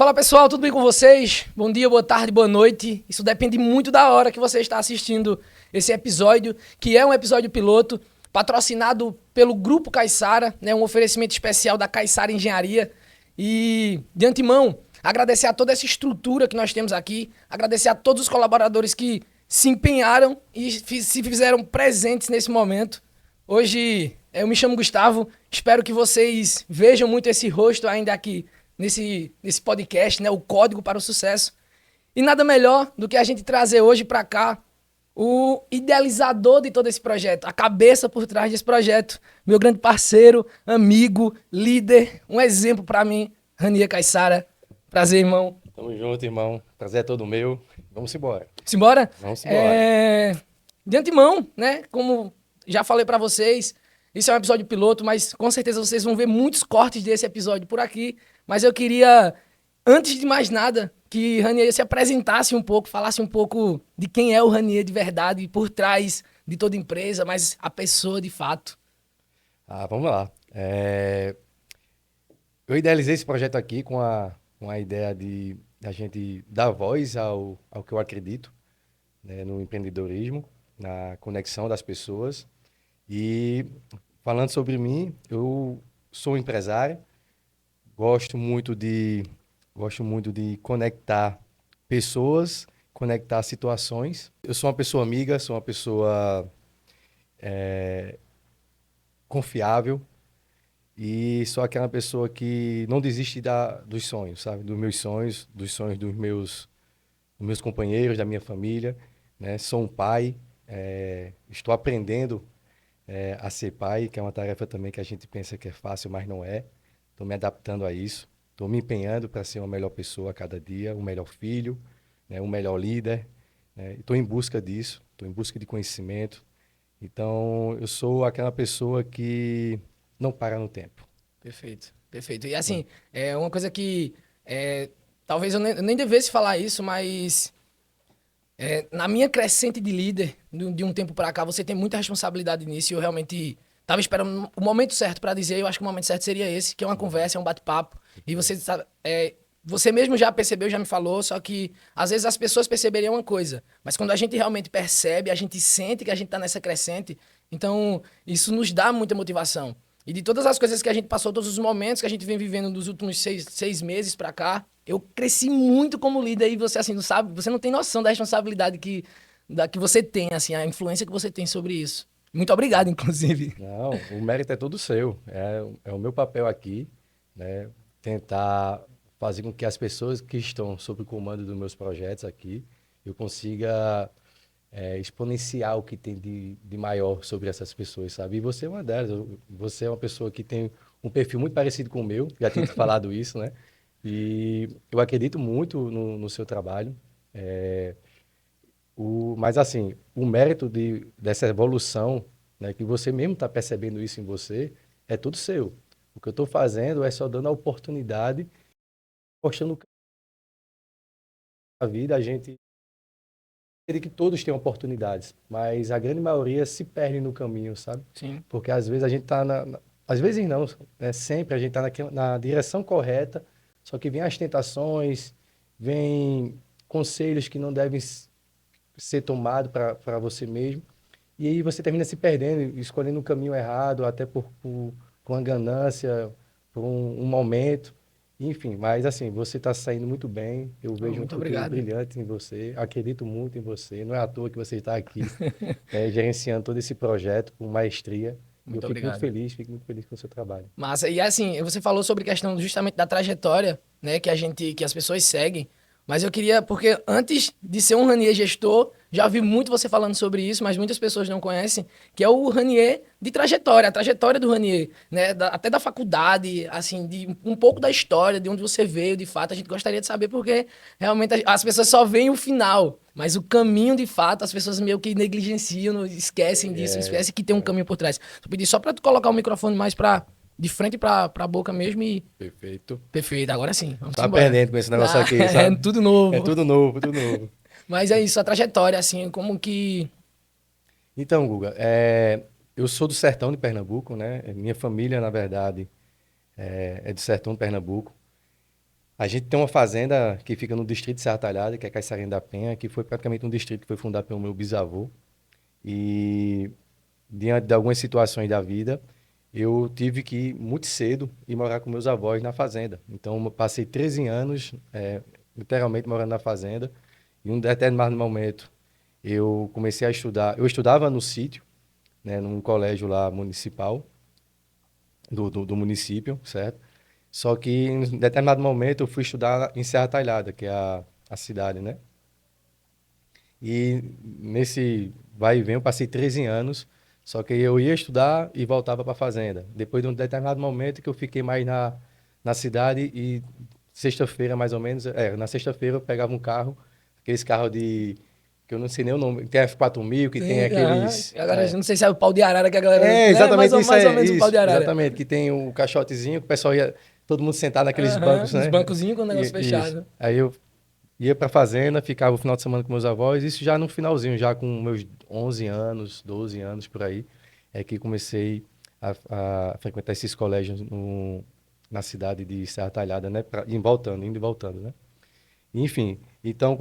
Fala pessoal, tudo bem com vocês? Bom dia, boa tarde, boa noite. Isso depende muito da hora que você está assistindo esse episódio, que é um episódio piloto, patrocinado pelo Grupo Caiçara, né? Um oferecimento especial da Caiçara Engenharia. E, de antemão, agradecer a toda essa estrutura que nós temos aqui, agradecer a todos os colaboradores que se empenharam e se fizeram presentes nesse momento. Hoje, eu me chamo Gustavo, espero que vocês vejam muito esse rosto ainda aqui nesse podcast, né? O Código para o Sucesso. E nada melhor do que a gente trazer hoje para cá o idealizador de todo esse projeto, a cabeça por trás desse projeto, meu grande parceiro, amigo, líder, um exemplo para mim, Ranier Caiçara. Prazer, irmão. Tamo junto, irmão. Prazer é todo meu. Vamos embora. Simbora? Vamos embora. De antemão, né? Como já falei para vocês, isso é um episódio piloto, mas com certeza vocês vão ver muitos cortes desse episódio por aqui. Mas eu queria, antes de mais nada, que Ranier se apresentasse um pouco, falasse um pouco de quem é o Ranier de verdade, por trás de toda empresa, mas a pessoa de fato. Vamos lá. Eu idealizei esse projeto aqui com a ideia de a gente dar voz ao que eu acredito, né, no empreendedorismo, na conexão das pessoas. E falando sobre mim, eu sou um empresário, gosto muito de, gosto muito de conectar pessoas, conectar situações. Eu sou uma pessoa amiga, sou uma pessoa confiável e sou aquela pessoa que não desiste dos sonhos, sabe? Dos sonhos dos meus companheiros, da minha família, né? Sou um pai, estou aprendendo a ser pai, que é uma tarefa também que a gente pensa que é fácil, mas não é. Estou me adaptando a isso, estou me empenhando para ser uma melhor pessoa a cada dia, um melhor filho, né? Um melhor líder, né? Estou em busca disso, estou em busca de conhecimento. Então, eu sou aquela pessoa que não para no tempo. Perfeito, perfeito. E assim, é uma coisa que talvez eu nem devesse falar isso, mas na minha crescente de líder, de um tempo para cá, você tem muita responsabilidade nisso e eu realmente tava esperando o momento certo para dizer, eu acho que o momento certo seria esse, que é uma conversa, é um bate-papo. E você sabe, você mesmo já percebeu, já me falou, só que às vezes as pessoas perceberiam uma coisa, mas quando a gente realmente percebe, a gente sente que a gente tá nessa crescente, então isso nos dá muita motivação. E de todas as coisas que a gente passou, todos os momentos que a gente vem vivendo nos últimos seis meses para cá, eu cresci muito como líder e você, assim, não sabe, você não tem noção da responsabilidade que você tem, assim, a influência que você tem sobre isso. Muito obrigado, inclusive. Não, o mérito é todo seu. É o meu papel aqui, né? Tentar fazer com que as pessoas que estão sob o comando dos meus projetos aqui, eu consiga exponenciar o que tem de maior sobre essas pessoas, sabe? E você é uma delas. Você é uma pessoa que tem um perfil muito parecido com o meu, já tinha te falado isso, né? E eu acredito muito no seu trabalho. Mas assim, o mérito dessa evolução, né, que você mesmo está percebendo isso em você, é tudo seu. O que eu estou fazendo é só dando a oportunidade, mostrando a vida, a gente queria que todos tenham oportunidades, mas a grande maioria se perde no caminho, sabe? Sim. Porque às vezes a gente está às vezes não, né? Sempre a gente está na direção correta, só que vem as tentações, vem conselhos que não devem ser tomados para você mesmo. E aí você termina se perdendo, escolhendo um caminho errado, até por uma ganância, por um momento. Enfim, mas assim, você está saindo muito bem. Eu Oh, vejo um muito futuro obrigado. brilhante em você. Acredito muito em você. Não é à toa que você está aqui, gerenciando todo esse projeto com maestria. E eu Muito obrigado. fico muito feliz com o seu trabalho. Massa. E assim, você falou sobre questão justamente da trajetória, né, que as pessoas seguem. Mas eu queria, porque antes de ser um Ranier gestor, já vi muito você falando sobre isso, mas muitas pessoas não conhecem, que é o Ranier de trajetória, a trajetória do Ranier, né, até da faculdade, assim, de um pouco da história, de onde você veio, de fato, a gente gostaria de saber, porque realmente as pessoas só veem o final, mas o caminho, de fato, as pessoas meio que negligenciam, esquecem disso, É, esquecem que tem um caminho por trás. Eu pedi só para tu colocar o microfone mais de frente pra boca mesmo e... perfeito. Perfeito, agora sim, vamos Tá embora. aprendendo com esse negócio aqui, É sabe? tudo É novo. tudo novo, tudo novo. Mas é isso, a trajetória, assim, como que... Então, Guga, eu sou do sertão de Pernambuco, né? Minha família, na verdade, é do sertão de Pernambuco. A gente tem uma fazenda que fica no distrito de Serra Talhada, que é Caiçarinha da Penha, que foi praticamente um distrito que foi fundado pelo meu bisavô. E diante de algumas situações da vida, eu tive que ir muito cedo e morar com meus avós na fazenda. Então, eu passei 13 anos, literalmente morando na fazenda. E em um determinado momento, eu comecei a estudar. Eu estudava no sítio, né, num colégio lá municipal, do município, certo? Só que em determinado momento eu fui estudar em Serra Talhada, que é a cidade, né? E nesse vai e vem eu passei 13 anos, só que eu ia estudar e voltava para a fazenda. Depois de um determinado momento que eu fiquei mais na cidade e sexta-feira mais ou menos, na sexta-feira eu pegava um carro, aqueles carros de que eu não sei nem o nome, tem F4000, que tem Sim, aham. aqueles Agora, eu não sei se é o pau de arara que a galera... né? exatamente isso Mais ou é menos o pau isso, de arara. exatamente, que tem o caixotezinho, que o pessoal ia todo mundo sentado naqueles Aham, bancos, uns né? bancozinhos com o negócio Isso. fechado. Aí eu ia pra fazenda, ficava o final de semana com meus avós, isso já no finalzinho, já com meus 11 anos, 12 anos por aí, é que comecei a frequentar esses colégios na cidade de Serra Talhada, né? Indo e voltando, né? Enfim, então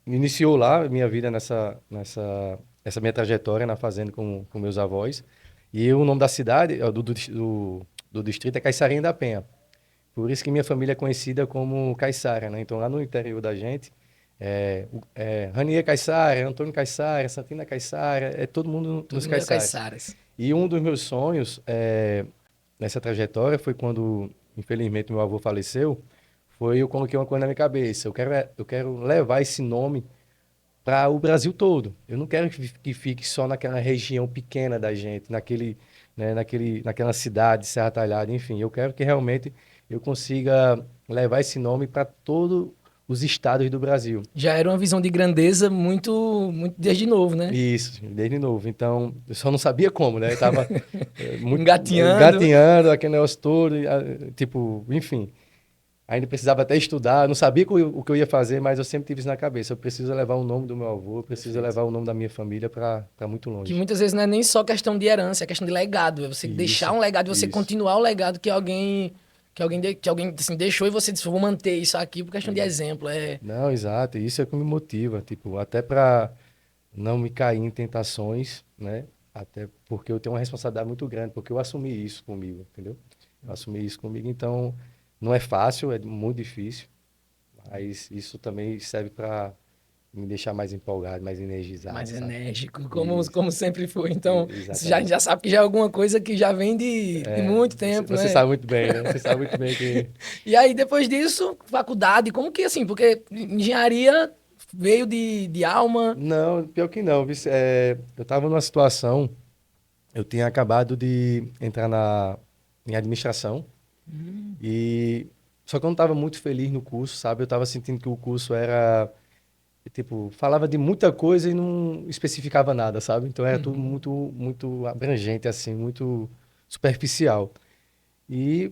iniciou lá a minha vida essa minha trajetória na fazenda com meus avós. E o nome da cidade, do distrito, é Caiçarinha da Penha. Por isso que minha família é conhecida como Caiçara, né? Então, lá no interior da gente, Ranier Caiçara, Antônio Caiçara, Santina Caiçara, é todo mundo Todo nos mundo é Caiçaras. caiçaras. E um dos meus sonhos nessa trajetória foi quando, infelizmente, meu avô faleceu, eu coloquei uma coisa na minha cabeça. Eu quero levar esse nome para o Brasil todo. Eu não quero que fique só naquela região pequena da gente, naquela cidade, Serra Talhada, enfim. Eu quero que realmente eu consiga levar esse nome para todos os estados do Brasil. Já era uma visão de grandeza muito desde novo, né? Isso, desde novo. Então, eu só não sabia como, né? Eu tava muito Engatinhando. gatinhando aquele negócio todo, tipo, enfim. Ainda precisava até estudar, não sabia o que eu ia fazer, mas eu sempre tive isso na cabeça. Eu preciso levar o nome do meu avô, eu preciso Perfeito. levar o nome da minha família para muito Que longe. muitas vezes não é nem só questão de herança, é questão de legado. É você deixar Isso, um legado, você isso. continuar o legado que alguém assim, deixou e você disse, vou manter isso aqui por questão de É. exemplo. É, Não, exato. Isso é o que me motiva, tipo, até para não me cair em tentações, né? Até porque eu tenho uma responsabilidade muito grande, porque eu assumi isso comigo, entendeu? Eu assumi isso comigo, então não é fácil, é muito difícil, mas isso também serve para me deixar mais empolgado, mais energizado, mais sabe? enérgico, como, Isso, como sempre foi. Então, isso já, exatamente. já sabe que já é alguma coisa que já vem de É, muito você, tempo, você né? sabe muito bem, né? Você sabe muito bem que. E aí, depois disso, faculdade, como que assim? Porque engenharia veio de alma. Não, pior que não. Eu estava numa situação, eu tinha acabado de entrar em administração, e só que eu não estava muito feliz no curso, sabe? Eu estava sentindo que o curso era, tipo, falava de muita coisa e não especificava nada, sabe? Então era tudo Uhum. muito, muito abrangente, assim, muito superficial. E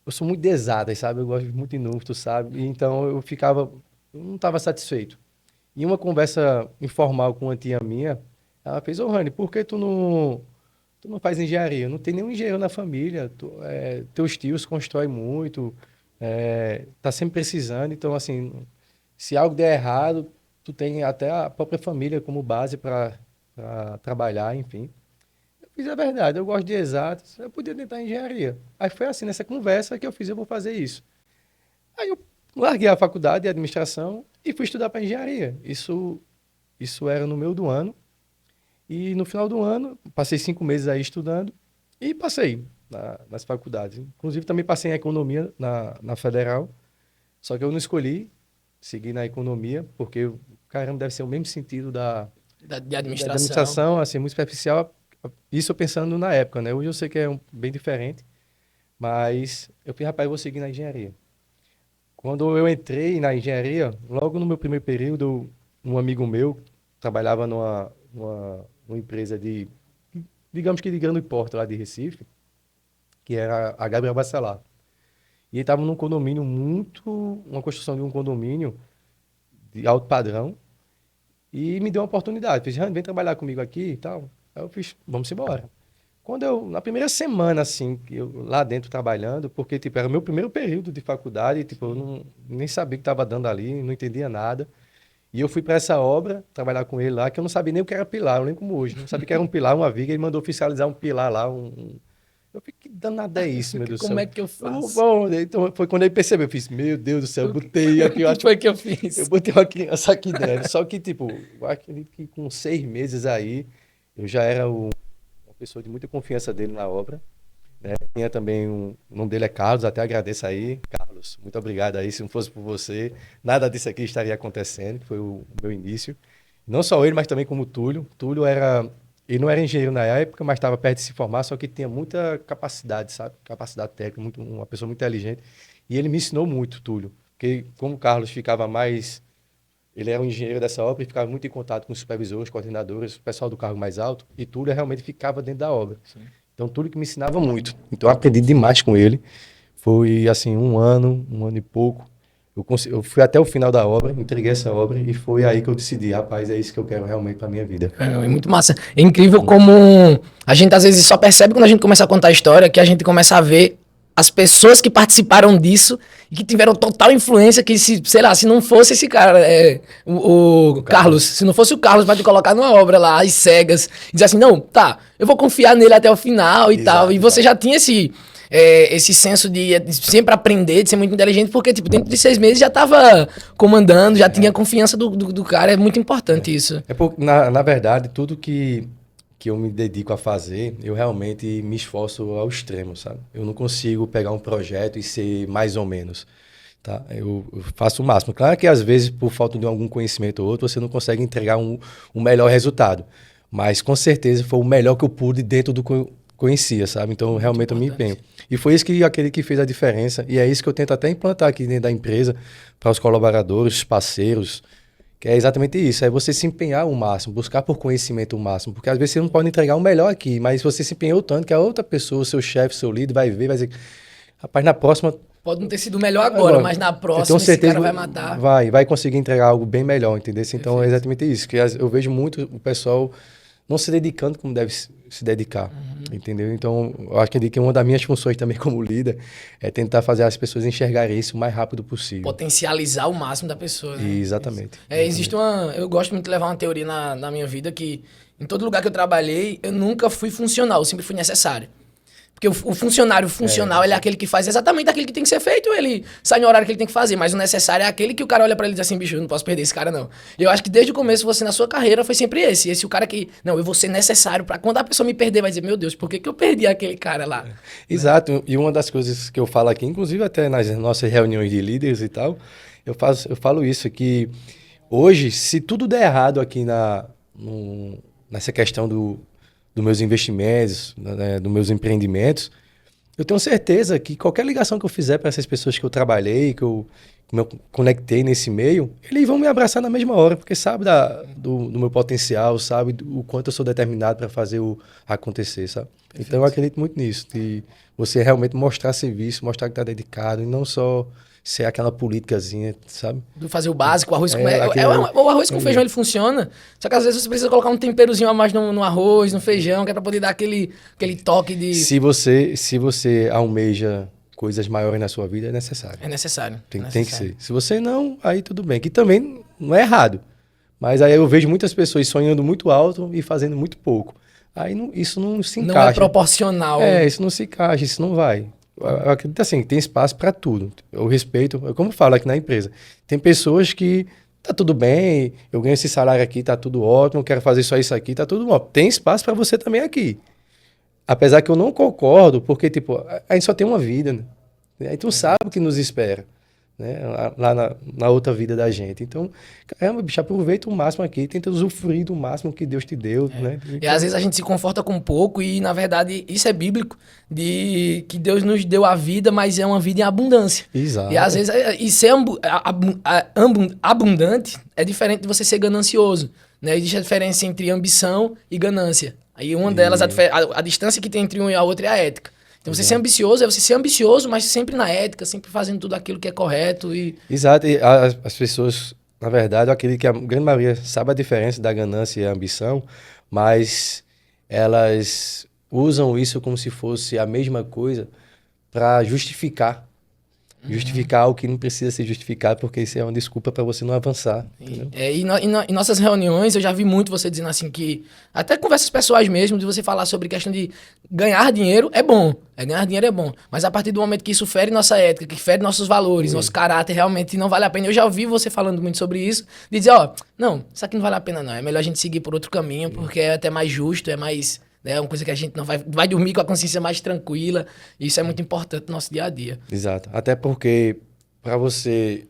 eu sou muito de exatas, sabe? Eu gosto muito de números, tu sabe? E então eu não estava satisfeito. Em uma conversa informal com uma tia minha, ela fez, ô Rani, por que tu não faz engenharia? Não tem nenhum engenheiro na família, teus tios constroem muito, tá sempre precisando, então assim, se algo der errado, tu tem até a própria família como base para trabalhar, enfim. Eu fiz a verdade, eu gosto de exatas, eu podia tentar engenharia. Aí foi assim, nessa conversa que eu fiz, eu vou fazer isso. Aí eu larguei a faculdade de administração e fui estudar para engenharia. Isso era no meio do ano. E no final do ano, passei 5 meses aí estudando e passei nas faculdades. Inclusive, também passei em economia na federal. Só que eu não escolhi seguir na economia, porque, caramba, deve ser o mesmo sentido De da administração. administração, assim, muito superficial. Isso eu pensando na época, né? Hoje eu sei que é bem diferente, mas eu falei, rapaz, eu vou seguir na engenharia. Quando eu entrei na engenharia, logo no meu primeiro período, um amigo meu trabalhava numa empresa digamos que de grande porte lá de Recife, que era a Gabriel Bacelar. E ele estava uma construção de um condomínio de alto padrão, e me deu uma oportunidade. Fiz, "Rani, vem trabalhar comigo aqui e tal." Aí eu fiz, vamos embora. Na primeira semana, assim, eu lá dentro trabalhando, porque, tipo, era o meu primeiro período de faculdade, tipo, eu nem sabia o que estava dando ali, não entendia nada. E eu fui para essa obra, trabalhar com ele lá, que eu não sabia nem o que era pilar, eu lembro como hoje. Não sabia o que era um pilar, uma viga, ele mandou oficializar um pilar lá. Eu fiquei, que danado é isso, meu Deus do Como céu? é que eu faço? Bom, então foi quando ele percebeu, eu fiz, meu Deus do céu, eu botei aqui, eu O acho que foi que eu fiz? eu botei uma criança aqui dentro. Só que, tipo, eu acredito que com 6 meses aí, eu já era uma pessoa de muita confiança dele na obra. Né? Tinha também o nome dele é Carlos, até agradeço aí. Carlos, muito obrigado aí. Se não fosse por você, nada disso aqui estaria acontecendo, que foi o meu início. Não só ele, mas também como o Túlio. Ele não era engenheiro na época, mas estava perto de se formar, só que tinha muita capacidade, sabe? Capacidade técnica, uma pessoa muito inteligente. E ele me ensinou muito, Túlio. Porque como o Carlos ficava mais... Ele era um engenheiro dessa obra e ficava muito em contato com os supervisores, coordenadores, o pessoal do cargo mais alto, e Túlio realmente ficava dentro da obra. Sim. Então, Túlio que me ensinava muito. Então, eu aprendi demais com ele. Foi, assim, um ano e pouco. Eu fui até o final da obra, entreguei essa obra, e foi aí que eu decidi, rapaz, é isso que eu quero realmente para minha vida. É muito massa. É incrível como a gente às vezes só percebe quando a gente começa a contar a história, que a gente começa a ver as pessoas que participaram disso e que tiveram total influência, que se, sei lá, se não fosse esse cara, o Carlos, se não fosse o Carlos para te colocar numa obra lá, às cegas, e dizer assim, não, tá, eu vou confiar nele até o final e tal. E você já tinha esse senso de sempre aprender, de ser muito inteligente, porque, tipo, dentro de 6 meses já tava comandando, já tinha confiança do cara. É muito importante isso. Porque, na verdade, tudo que eu me dedico a fazer, eu realmente me esforço ao extremo, sabe? Eu não consigo pegar um projeto e ser mais ou menos, tá? Eu faço o máximo. Claro que, às vezes, por falta de algum conhecimento ou outro, você não consegue entregar um melhor resultado. Mas, com certeza, foi o melhor que eu pude dentro do que eu conhecia, sabe? Então, realmente, eu me empenho. E foi isso aquele que fez a diferença. E é isso que eu tento até implantar aqui dentro da empresa, para os colaboradores, parceiros, que é exatamente isso, é você se empenhar o máximo, buscar por conhecimento o máximo, porque às vezes você não pode entregar o melhor aqui, mas você se empenhou tanto que a outra pessoa, seu chefe, seu líder, vai ver, vai dizer, rapaz, na próxima... Pode não ter sido o melhor agora, mas na próxima esse cara vai matar. Vai conseguir entregar algo bem melhor, entendeu? Então é exatamente isso, que eu vejo muito o pessoal não se dedicando como deve se dedicar, entendeu? Então, eu acho que uma das minhas funções também como líder é tentar fazer as pessoas enxergarem isso o mais rápido possível. Potencializar o máximo da pessoa, né? Exatamente. Existe eu gosto muito de levar uma teoria na minha vida que em todo lugar que eu trabalhei, eu nunca fui funcional, eu sempre fui necessário. Porque o funcionário funcional, ele é aquele que faz exatamente aquilo que tem que ser feito, ele sai no horário que ele tem que fazer, mas o necessário é aquele que o cara olha pra ele e diz assim, bicho, eu não posso perder esse cara, não. E eu acho que desde o começo, você na sua carreira, foi sempre esse o cara que, não, eu vou ser necessário pra quando a pessoa me perder, vai dizer, meu Deus, por que eu perdi aquele cara lá? Exato, e uma das coisas que eu falo aqui, inclusive até nas nossas reuniões de líderes e tal, eu falo isso, que hoje, se tudo der errado aqui nessa questão dos meus investimentos, né, dos meus empreendimentos, eu tenho certeza que qualquer ligação que eu fizer para essas pessoas que eu trabalhei, que eu conectei nesse meio, eles vão me abraçar na mesma hora, porque sabe do meu potencial, sabe o quanto eu sou determinado para fazer acontecer, sabe? Perfeito. Então eu acredito muito nisso, de você realmente mostrar serviço, mostrar que está dedicado, e não só ser aquela políticazinha, sabe? Do fazer o básico, o arroz com... o arroz com feijão, ele funciona. Só que às vezes você precisa colocar um temperozinho a mais no arroz, no feijão, que é pra poder dar aquele toque de... Se você almeja coisas maiores na sua vida, é necessário. É necessário. Tem que ser. Se você não, aí tudo bem. Que também não é errado. Mas aí eu vejo muitas pessoas sonhando muito alto e fazendo muito pouco. Aí isso não se encaixa. Não é proporcional. Isso não se encaixa, isso não vai. Eu acredito assim, tem espaço para tudo. Eu respeito, como eu falo aqui na empresa, tem pessoas que tá tudo bem, eu ganho esse salário aqui, tá tudo ótimo, eu quero fazer só isso aqui, tá tudo ótimo. Tem espaço para você também aqui. Apesar que eu não concordo, porque tipo, a gente só tem uma vida, né? A gente não sabe o que nos espera, né? Lá na outra vida da gente. Então, caramba, bicho, aproveita o máximo aqui, tenta usufruir do máximo que Deus te deu, né? E às vezes a gente se conforta com pouco e, na verdade, isso é bíblico, de que Deus nos deu a vida, mas é uma vida em abundância. Exato. E às vezes, ser abundante é diferente de você ser ganancioso, né? Existe a diferença entre ambição e ganância. Aí uma delas, a distância que tem entre um e a outra é a ética. Então, você ser ambicioso é você ser ambicioso, mas sempre na ética, sempre fazendo tudo aquilo que é correto. Exato. E as pessoas, na verdade, eu acredito que a grande maioria sabe a diferença da ganância e a ambição, mas elas usam isso como se fosse a mesma coisa para justificar algo que não precisa ser justificado, porque isso é uma desculpa para você não avançar. Entendeu? Em nossas reuniões, eu já vi muito você dizendo assim que, até conversas pessoais mesmo, de você falar sobre questão de ganhar dinheiro é bom. Ganhar dinheiro é bom. Mas a partir do momento que isso fere nossa ética, que fere nossos valores, nosso caráter, realmente não vale a pena. Eu já ouvi você falando muito sobre isso, de dizer, ó, não, isso aqui não vale a pena não. É melhor a gente seguir por outro caminho, porque é até mais justo, é mais... É uma coisa que a gente não vai dormir com a consciência mais tranquila. E isso é muito importante no nosso dia a dia. Exato. Até porque, para você,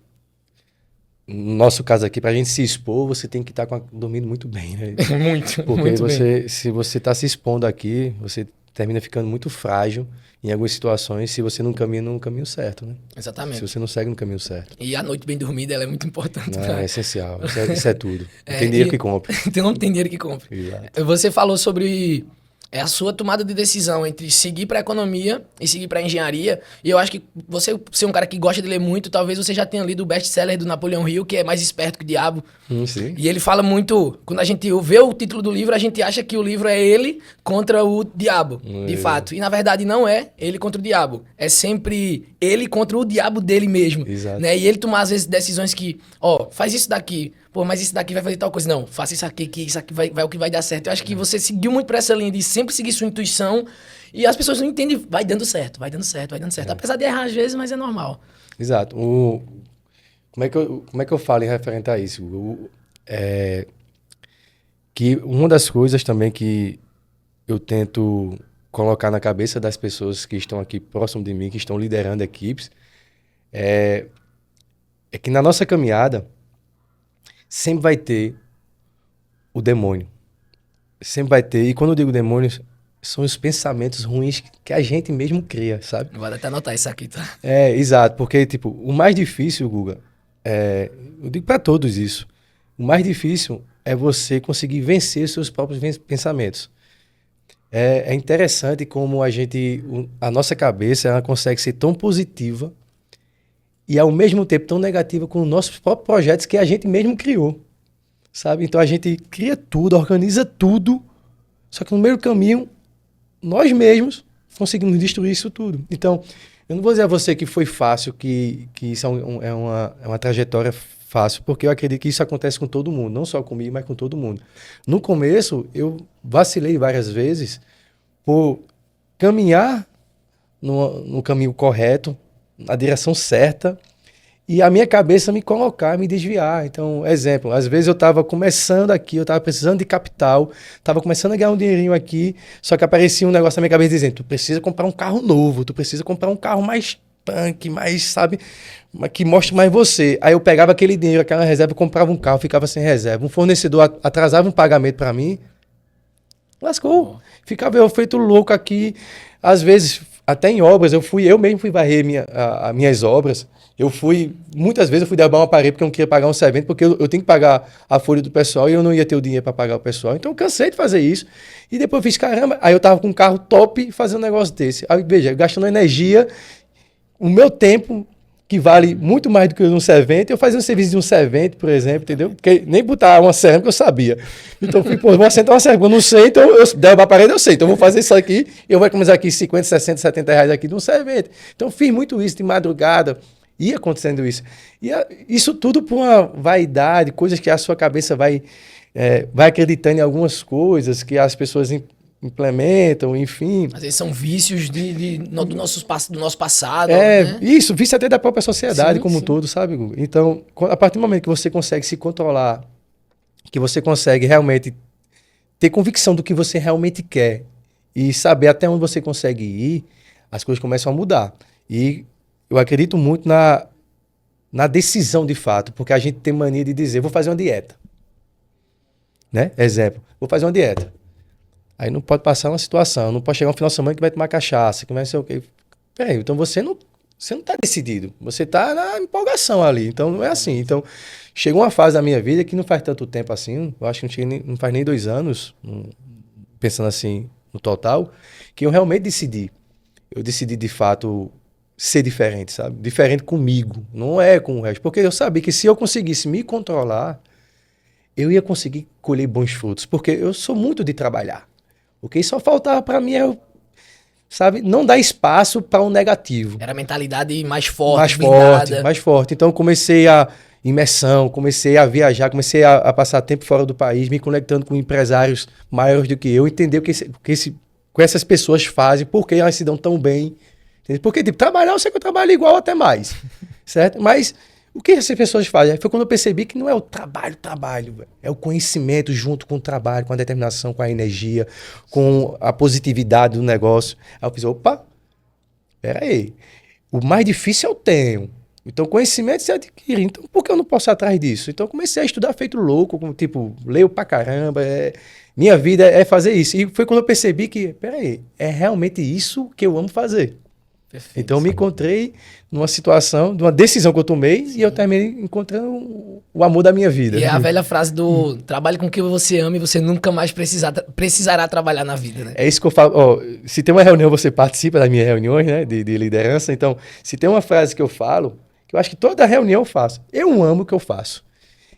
no nosso caso aqui, para a gente se expor, você tem que estar dormindo muito bem, né? Muito, Porque muito bem. se você está se expondo aqui, você termina ficando muito frágil em algumas situações se você não caminha no caminho certo, né? Exatamente. Se você não segue no caminho certo. E a noite bem dormida, ela é muito importante. Não, é essencial. Isso é tudo. Não tem É, dinheiro que compre. Então não tem dinheiro que compre. Exato. Você falou sobre a sua tomada de decisão entre seguir para economia e seguir para engenharia. E eu acho que você ser um cara que gosta de ler muito, talvez você já tenha lido o best-seller do Napoleão Hill, que é Mais Esperto que o Diabo. Sim. E ele fala muito, quando a gente vê o título do livro, a gente acha que o livro é ele contra o diabo, de fato. E na verdade não é ele contra o diabo. É sempre ele contra o diabo dele mesmo. Exato. Né? E ele tomar às vezes decisões que, ó, faz isso daqui, pô, mas isso daqui vai fazer tal coisa. Não, faça isso aqui, que isso aqui vai o que vai dar certo. Eu acho que você seguiu muito pra essa linha de sempre seguir sua intuição e as pessoas não entendem, vai dando certo, vai dando certo, vai dando certo. Apesar de errar às vezes, mas é normal. Exato. Como é que eu falo em referente a isso? Que uma das coisas também que eu tento colocar na cabeça das pessoas que estão aqui próximo de mim, que estão liderando equipes, é que na nossa caminhada sempre vai ter o demônio. Sempre vai ter. E quando eu digo demônio, são os pensamentos ruins que a gente mesmo cria, sabe? Vou até anotar isso aqui, tá? Exato. Porque, tipo, o mais difícil, Guga, eu digo para todos isso, o mais difícil é você conseguir vencer seus próprios pensamentos. É interessante como a nossa cabeça, ela consegue ser tão positiva e ao mesmo tempo tão negativa com os nossos próprios projetos que a gente mesmo criou, sabe? Então a gente cria tudo, organiza tudo, só que no meio do caminho, nós mesmos conseguimos destruir isso tudo. Então, eu não vou dizer a você que foi fácil, que isso é uma trajetória fácil, porque eu acredito que isso acontece com todo mundo, não só comigo, mas com todo mundo. No começo, eu vacilei várias vezes por caminhar no caminho correto, na direção certa, e a minha cabeça me colocar, me desviar. Então, exemplo, às vezes eu estava começando aqui, eu estava precisando de capital, estava começando a ganhar um dinheirinho aqui, só que aparecia um negócio na minha cabeça dizendo, tu precisa comprar um carro novo, tu precisa comprar um carro mais punk, mais, sabe, que mostre mais você. Aí eu pegava aquele dinheiro, aquela reserva, comprava um carro, ficava sem reserva. Um fornecedor atrasava um pagamento para mim, lascou. Ficava eu feito louco aqui. Às vezes, até em obras, eu mesmo fui varrer minhas obras. Muitas vezes eu fui derrubar uma parede porque eu não queria pagar um servente, porque eu tenho que pagar a folha do pessoal e eu não ia ter o dinheiro para pagar o pessoal. Então eu cansei de fazer isso. E depois eu fiz, caramba, aí eu tava com um carro top fazendo um negócio desse. Aí, veja, gastando energia, o meu tempo, que vale muito mais do que um servente, eu fazia um serviço de um servente, por exemplo, entendeu? Porque nem botar uma cerâmica eu sabia. Então eu fui, pô, vou assentar uma cerâmica, eu não sei, então eu derrubar a parede, eu sei. Então eu vou fazer isso aqui, eu vou economizar aqui 50, 60, 70 reais aqui de um servente. Então eu fiz muito isso de madrugada, ia acontecendo isso. E isso tudo por uma vaidade, coisas que a sua cabeça vai acreditando em algumas coisas que as pessoas implementam, enfim. Às vezes são vícios do nosso passado. Né? Isso, vício até da própria sociedade como um sim. todo, sabe, Guga? Então, a partir do momento que você consegue se controlar, que você consegue realmente ter convicção do que você realmente quer e saber até onde você consegue ir, as coisas começam a mudar. E eu acredito muito na decisão de fato, porque a gente tem mania de dizer, vou fazer uma dieta. Né? Exemplo, vou fazer uma dieta. Aí não pode passar uma situação, não pode chegar um final de semana que vai tomar cachaça, que vai ser o quê. Peraí, então você não está decidido, você está na empolgação ali, então não é assim. Então, chegou uma fase da minha vida que não faz tanto tempo assim, eu acho que não faz nem 2 anos, pensando assim no total, que eu realmente decidi. Eu decidi, de fato, ser diferente, sabe? Diferente comigo, não é com o resto. Porque eu sabia que se eu conseguisse me controlar, eu ia conseguir colher bons frutos, porque eu sou muito de trabalhar. O que só faltava para mim era, sabe, não dar espaço para o negativo. Era a mentalidade mais forte, Mais blindada. forte, mais forte. Então, comecei a imersão, comecei a viajar, comecei a passar tempo fora do país, me conectando com empresários maiores do que eu, entender o que essas pessoas fazem, por que elas se dão tão bem. Entendeu? Porque, tipo, trabalhar, eu sei que eu trabalho igual até mais, certo? Mas o que essas pessoas fazem? Aí foi quando eu percebi que não é o trabalho, velho. É o conhecimento junto com o trabalho, com a determinação, com a energia, com a positividade do negócio. Aí eu fiz, opa, peraí. O mais difícil eu tenho. Então, conhecimento se adquire. Então, por que eu não posso ir atrás disso? Então, eu comecei a estudar feito louco, como, tipo, leio pra caramba. Minha vida é fazer isso. E foi quando eu percebi que, peraí, é realmente isso que eu amo fazer. Perfeito. Então, eu me encontrei numa situação, de uma decisão que eu tomei, e eu terminei encontrando o amor da minha vida. E é a velha frase do trabalhe com o que você ama e você nunca mais precisará trabalhar na vida, né? É isso que eu falo. Ó, se tem uma reunião, você participa das minhas reuniões, né, de liderança. Então, se tem uma frase que eu falo, que eu acho que toda reunião eu faço. Eu amo o que eu faço.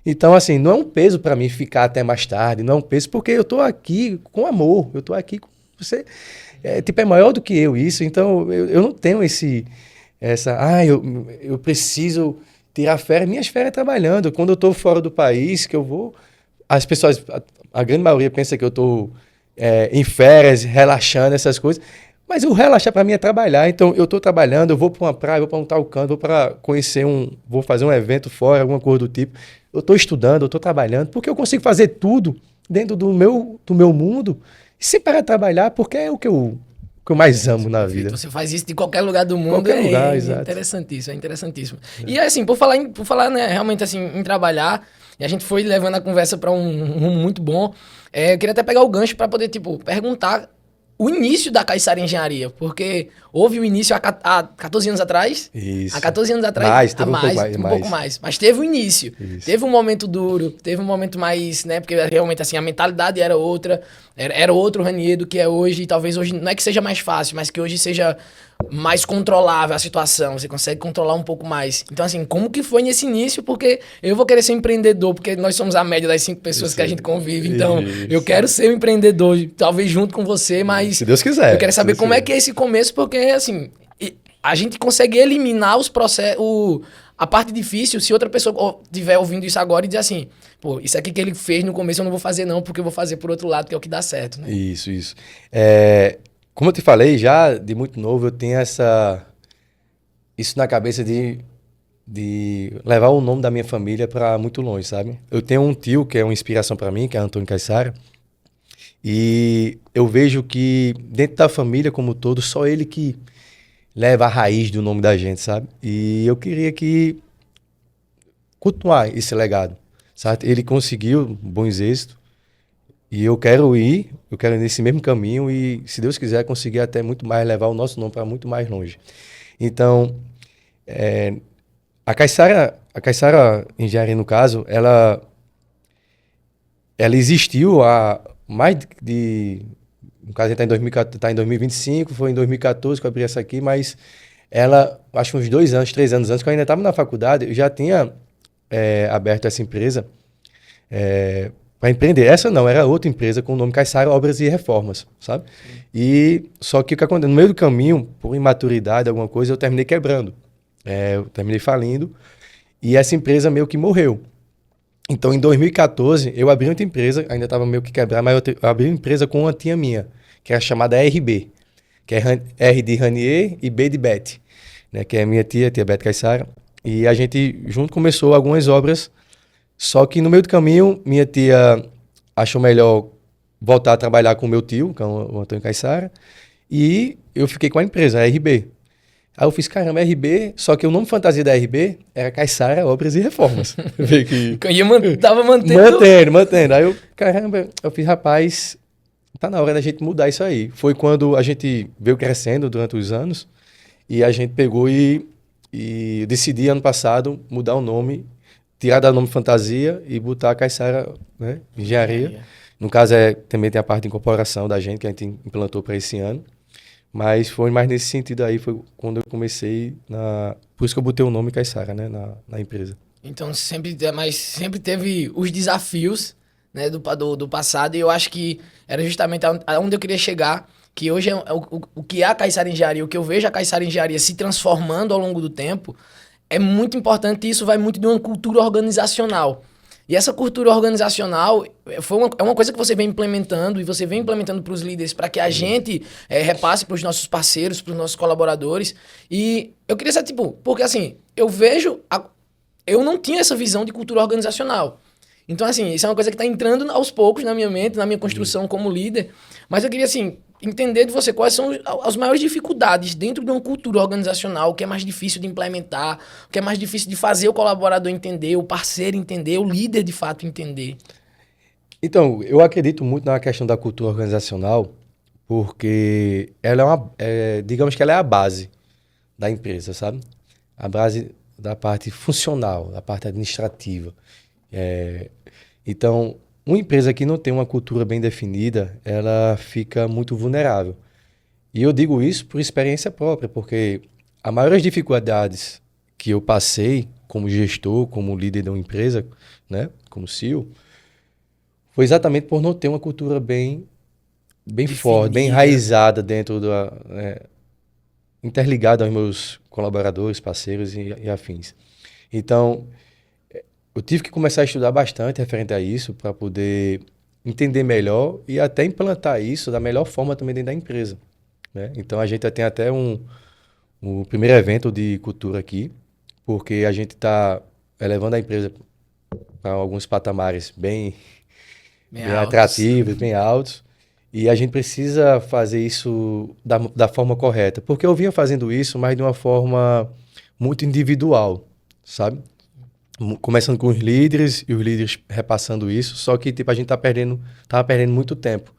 Então, assim, não é um peso para mim ficar até mais tarde, não é um peso, porque eu tô aqui com amor, eu tô aqui com você. É maior do que eu isso, então eu não tenho eu preciso tirar férias. Minhas férias trabalhando. Quando eu tô fora do país, que eu vou, as pessoas, a grande maioria pensa que eu tô em férias, relaxando, essas coisas. Mas o relaxar para mim é trabalhar. Então, eu estou trabalhando, eu vou para uma praia, vou para um tal canto, vou para conhecer vou fazer um evento fora, alguma coisa do tipo. Eu estou estudando, eu estou trabalhando, porque eu consigo fazer tudo dentro do meu mundo, sem parar de trabalhar, porque é o que eu mais amo na vida. Você faz isso de qualquer lugar do mundo. Qualquer lugar, é exato. interessantíssimo, é interessantíssimo. E assim, por falar, né, realmente assim, em trabalhar, e a gente foi levando a conversa para um rumo muito bom. Eu queria até pegar o gancho para poder, tipo, perguntar o início da Caiçara Engenharia, porque houve o início há 14 anos atrás. Isso. Há 14 anos atrás. Um pouco mais. Mas teve o início. Isso. Teve um momento duro, teve um momento mais, né? Porque realmente, assim, a mentalidade era outra. Era outro Ranier do que é hoje. E talvez hoje, não é que seja mais fácil, mas que hoje seja mais controlável a situação. Você consegue controlar um pouco mais. Então, assim, como que foi nesse início? Porque eu vou querer ser empreendedor, porque nós somos a média das 5 pessoas que a gente convive. Então, eu quero ser um empreendedor, talvez junto com você, mas... Se Deus quiser. Eu quero saber como é que é esse começo, porque, assim, a gente consegue eliminar os processos... A parte difícil, se outra pessoa estiver ouvindo isso agora e dizer assim, pô, isso aqui que ele fez no começo eu não vou fazer não, porque eu vou fazer por outro lado, que é o que dá certo, né? Isso. Como eu te falei, já de muito novo eu tenho isso na cabeça de levar o nome da minha família para muito longe, sabe? Eu tenho um tio que é uma inspiração para mim, que é Antônio Caissara, e eu vejo que dentro da família como um todo, só ele que leva a raiz do nome da gente, sabe? E eu queria continuar esse legado, sabe? Ele conseguiu bons êxitos e eu quero ir nesse mesmo caminho e, se Deus quiser, conseguir até muito mais, levar o nosso nome para muito mais longe. Então, a Caiçara Engenharia, no caso, ela existiu há mais de... No caso, a gente está em 2025, foi em 2014 que eu abri essa aqui, mas ela, acho que uns 2 anos, 3 anos antes, que eu ainda estava na faculdade, eu já tinha aberto essa empresa para empreender. Essa não, era outra empresa com o nome Caissara Obras e Reformas, sabe? E só que o que aconteceu? No meio do caminho, por imaturidade, alguma coisa, eu terminei quebrando. Eu terminei falindo e essa empresa meio que morreu. Então, em 2014, eu abri outra empresa, ainda estava meio que quebrada, mas eu abri uma empresa com uma tia minha, que era chamada RB, que é R de Ranier e B de Beth, né? Que é minha tia Beth Caissara. E a gente junto começou algumas obras, só que no meio do caminho, minha tia achou melhor voltar a trabalhar com o meu tio, que é o Antônio Caissara, e eu fiquei com a empresa, a RB. Aí eu fiz, caramba, RB, só que o nome fantasia da RB era Caissara Obras e Reformas. Vê que... Tava mantendo. Mantendo. Aí eu, caramba, eu fiz, rapaz, tá na hora da gente mudar isso aí. Foi quando a gente veio crescendo durante os anos e a gente pegou e decidi ano passado mudar o nome, tirar da nome fantasia e botar Caissara, né, Engenharia. No caso, também tem a parte de incorporação da gente que a gente implantou para esse ano. Mas foi mais nesse sentido aí, foi quando eu comecei por isso que eu botei o nome Caissara, né, na empresa. Então sempre teve os desafios, né, do passado, e eu acho que era justamente aonde eu queria chegar, que hoje o que é a Caiçara Engenharia, o que eu vejo a Caiçara Engenharia se transformando ao longo do tempo, é muito importante e isso vai muito de uma cultura organizacional. E essa cultura organizacional é uma coisa que você vem implementando e você vem implementando para os líderes para que a gente repasse para os nossos parceiros, para os nossos colaboradores. E eu queria saber, tipo, porque assim, eu não tinha essa visão de cultura organizacional. Então, assim, isso é uma coisa que está entrando aos poucos na minha mente, na minha construção como líder. Mas eu queria, assim, entender de você quais são as maiores dificuldades dentro de uma cultura organizacional, o que é mais difícil de implementar, o que é mais difícil de fazer o colaborador entender, o parceiro entender, o líder de fato entender. Então, eu acredito muito na questão da cultura organizacional, porque ela digamos que ela é a base da empresa, sabe? A base da parte funcional, da parte administrativa. É, então, uma empresa que não tem uma cultura bem definida, ela fica muito vulnerável. E eu digo isso por experiência própria, porque a maior das dificuldades que eu passei como gestor, como líder de uma empresa, né, como CEO, foi exatamente por não ter uma cultura bem forte, bem Definida. enraizada dentro interligada aos meus colaboradores, parceiros e afins. Então, eu tive que começar a estudar bastante referente a isso para poder entender melhor e até implantar isso da melhor forma também dentro da empresa, né? Então, a gente tem até o primeiro evento de cultura aqui, porque a gente está elevando a empresa para alguns patamares Bem bem altos. atrativos, bem altos. E a gente precisa fazer isso da forma correta. Porque eu vinha fazendo isso, mas de uma forma muito individual, sabe? Começando com os líderes e os líderes repassando isso. Só que tipo, a gente tava perdendo muito tempo.